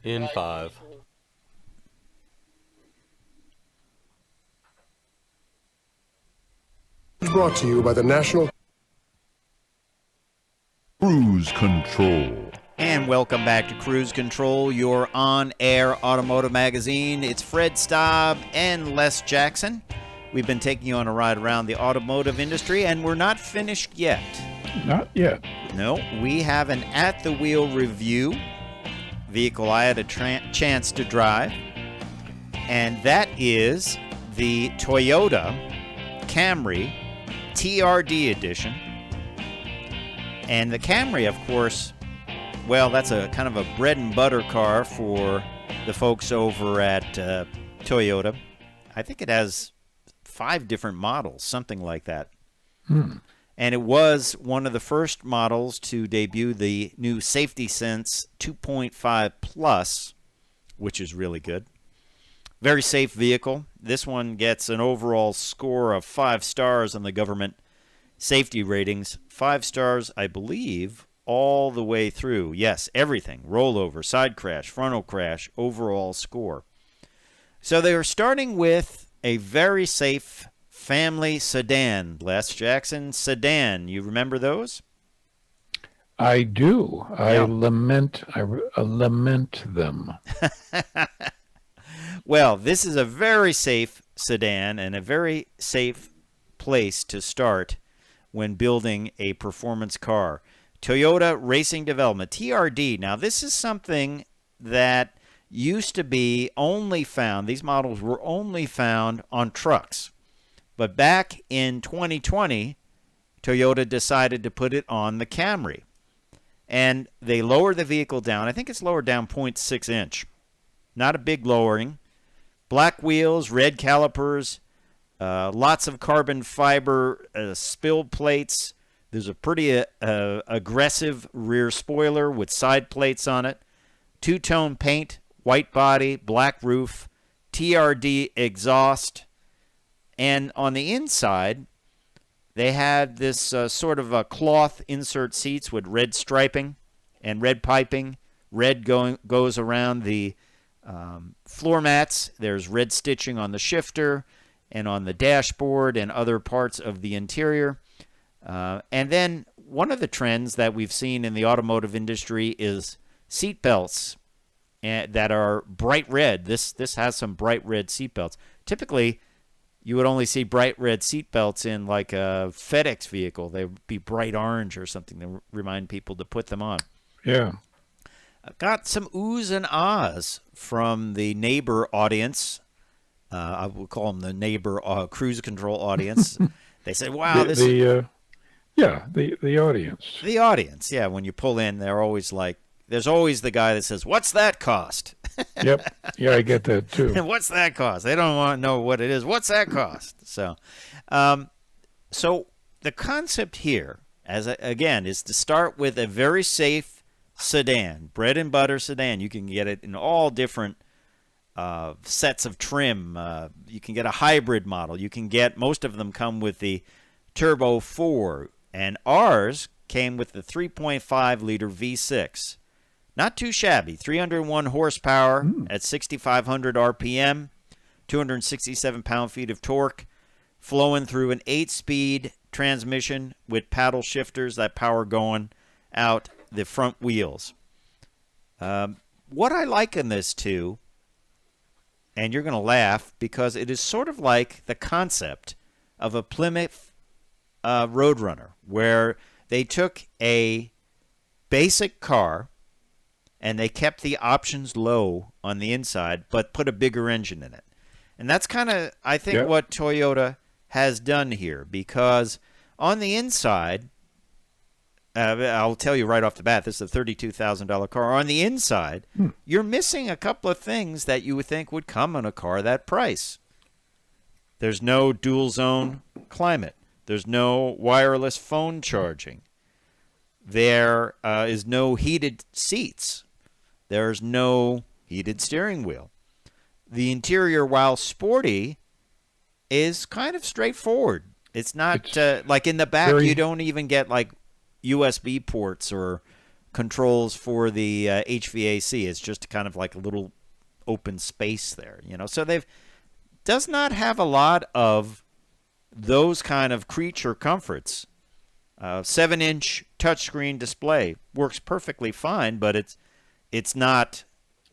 In 5. brought to you by the National Cruise Control. And welcome back to Cruise Control, your on-air automotive magazine. It's Fred Staub and Les Jackson. We've been taking you on a ride around the automotive industry, and we're not finished yet. Not yet. No, we have an at-the-wheel review vehicle I had a chance to drive, and that is the Toyota Camry TRD edition. And the Camry, of course, well, that's a kind of a bread and butter car for the folks over at Toyota. I think it has 5 different models, something like that. And it was one of the first models to debut the new Safety Sense 2.5 Plus, which is really good. Very safe vehicle. This one gets an overall score of 5 stars on the government safety ratings. 5 stars, I believe, all the way through. Yes, everything. Rollover, side crash, frontal crash, overall score. So they are starting with a very safe family sedan. Les Jackson, sedan. You remember those? I do. I Yeah. lament them. Well, this is a very safe sedan and a very safe place to start when building a performance car. Toyota Racing Development, TRD. Now, this is something that used to be only found, these models were only found on trucks. But back in 2020, Toyota decided to put it on the Camry. And they lowered the vehicle down. I think it's lowered down 0.6 inch. Not a big lowering. Black wheels, red calipers, lots of carbon fiber spill plates. There's a pretty aggressive rear spoiler with side plates on it. Two-tone paint, white body, black roof, TRD exhaust. And on the inside, they had this sort of cloth insert seats with red striping and red piping. Red goes around the floor mats. There's red stitching on the shifter and on the dashboard and other parts of the interior. And then one of the trends that we've seen in the automotive industry is seat belts that are bright red. This has some bright red seat belts. Typically, you would only see bright red seat belts in like a FedEx vehicle. They would be bright orange or something to remind people to put them on. Yeah. Got some oohs and ahs from the neighbor audience. I would call them the neighbor cruise control audience. They said, wow, the audience. The audience, yeah. When you pull in, they're always like, there's always the guy that says, what's that cost? Yep. Yeah, I get that too. And what's that cost? They don't want to know what it is. What's that cost? So, so the concept here, again, is to start with a very safe sedan, bread and butter sedan. You can get it in all different sets of trim. You can get a hybrid model. You can get, most of them come with the Turbo 4, and ours came with the 3.5 liter V6. Not too shabby. 301 horsepower at 6,500 RPM, 267 pound-feet of torque, flowing through an 8-speed transmission with paddle shifters that power going out the front wheels. What I liken this to, and you're going to laugh, because it is sort of like the concept of a Plymouth Roadrunner, where they took a basic car and they kept the options low on the inside, but put a bigger engine in it. And that's kind of, I think, what Toyota has done here, because on the inside, I'll tell you right off the bat, this is a $32,000 car. On the inside, you're missing a couple of things that you would think would come on a car that price. There's no dual zone climate. There's no wireless phone charging. There is no heated seats. There's no heated steering wheel. The interior, while sporty, is kind of straightforward. It's not like in the back, you don't even get like USB ports or controls for the HVAC. It's just kind of like a little open space there, you know. So does not have a lot of those kind of creature comforts. 7-inch touchscreen display works perfectly fine, but it's not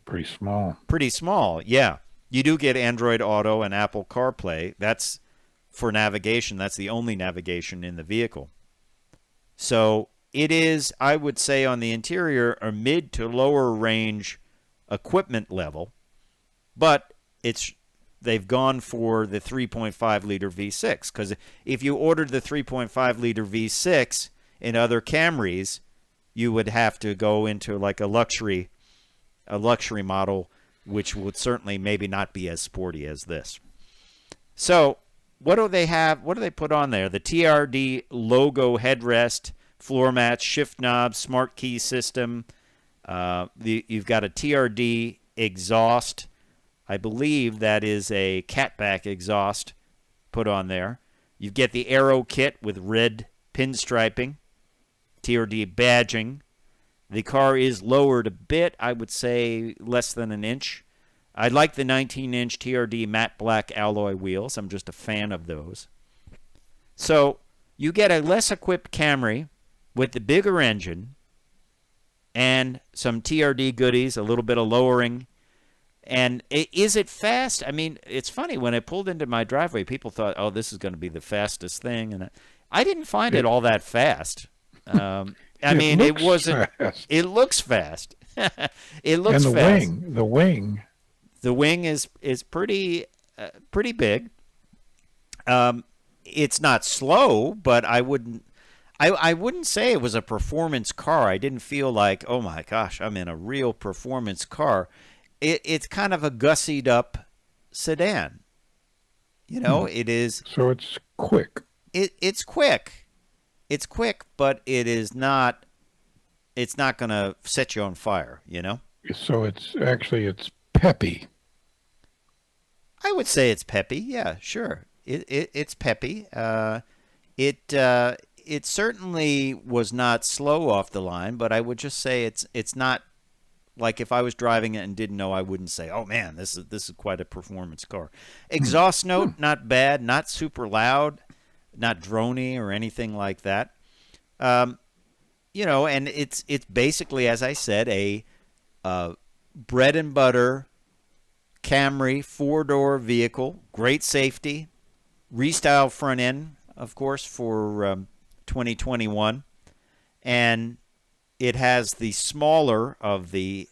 Pretty small. pretty small. Yeah, you do get Android Auto and Apple CarPlay. That's for navigation. That's the only navigation in the vehicle. So it is, I would say, on the interior, a mid to lower range equipment level, but they've gone for the 3.5 liter V6, because if you ordered the 3.5 liter V6 in other Camrys, you would have to go into like a luxury model, which would certainly maybe not be as sporty as this. So what do they have? What do they put on there? The TRD logo headrest, floor mats, shift knobs, smart key system. You've got a TRD exhaust. I believe that is a catback exhaust put on there. You get the Aero kit with red pinstriping, TRD badging. The car is lowered a bit, I would say less than an inch. I like the 19-inch TRD matte black alloy wheels. I'm just a fan of those. So you get a less equipped Camry with the bigger engine and some TRD goodies, a little bit of lowering. And is it fast? I mean, it's funny. When I pulled into my driveway, people thought, oh, this is going to be the fastest thing. And I didn't find it all that fast. I mean, it wasn't. Fast. It looks fast. It looks and fast. The wing is pretty big. It's not slow, but I wouldn't say it was a performance car. I didn't feel like, oh my gosh, I'm in a real performance car. It's kind of a gussied up sedan. You know, it is. So it's quick. It's quick. It's quick, but it is not. It's not going to set you on fire. You know. So it's peppy. I would say it's peppy. Yeah, sure. It's peppy. It certainly was not slow off the line, but I would just say it's not. Like if I was driving it and didn't know, I wouldn't say, "Oh man, this is quite a performance car." Exhaust note, not bad, not super loud, not droney or anything like that. You know, and it's basically, as I said, a bread and butter Camry 4-door vehicle, great safety, restyled front end, of course, for 2021, and it has the smaller of the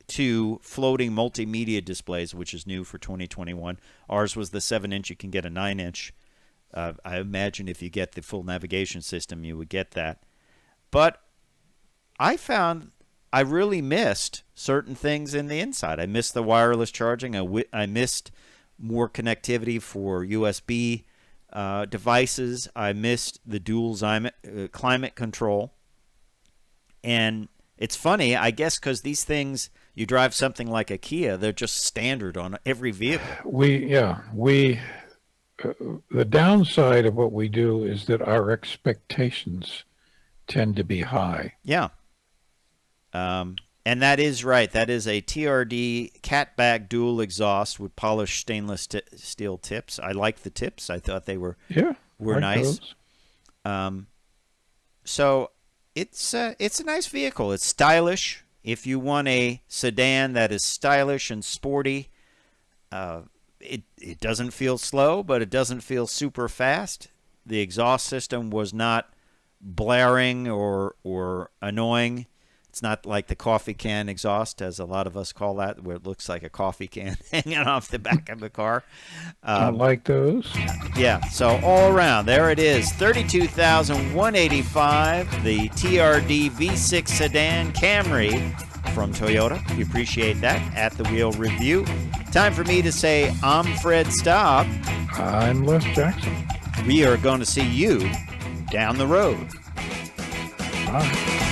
two floating multimedia displays, which is new for 2021. Ours was the 7-inch. You can get a 9-inch. I imagine if you get the full navigation system, you would get that. But I found I really missed certain things in the inside. I missed the wireless charging. I missed more connectivity for USB devices. I missed the dual climate control. And it's funny, I guess, because these things, you drive something like a Kia, they're just standard on every vehicle. The downside of what we do is that our expectations tend to be high. Yeah. And that is right. That is a TRD catback dual exhaust with polished stainless steel tips. I like the tips. I thought they were nice. So it's a nice vehicle. It's stylish. If you want a sedan that is stylish and sporty, it doesn't feel slow, but it doesn't feel super fast. The exhaust system was not blaring or annoying. It's not like the coffee can exhaust, as a lot of us call that, where it looks like a coffee can hanging off the back of the car. I like those. Yeah, so all around, there it is, $32,185, the TRD V6 sedan Camry from Toyota. We appreciate that. At the Wheel Review. Time for me to say, I'm Fred Staub. I'm Les Jackson. We are going to see you down the road. Bye.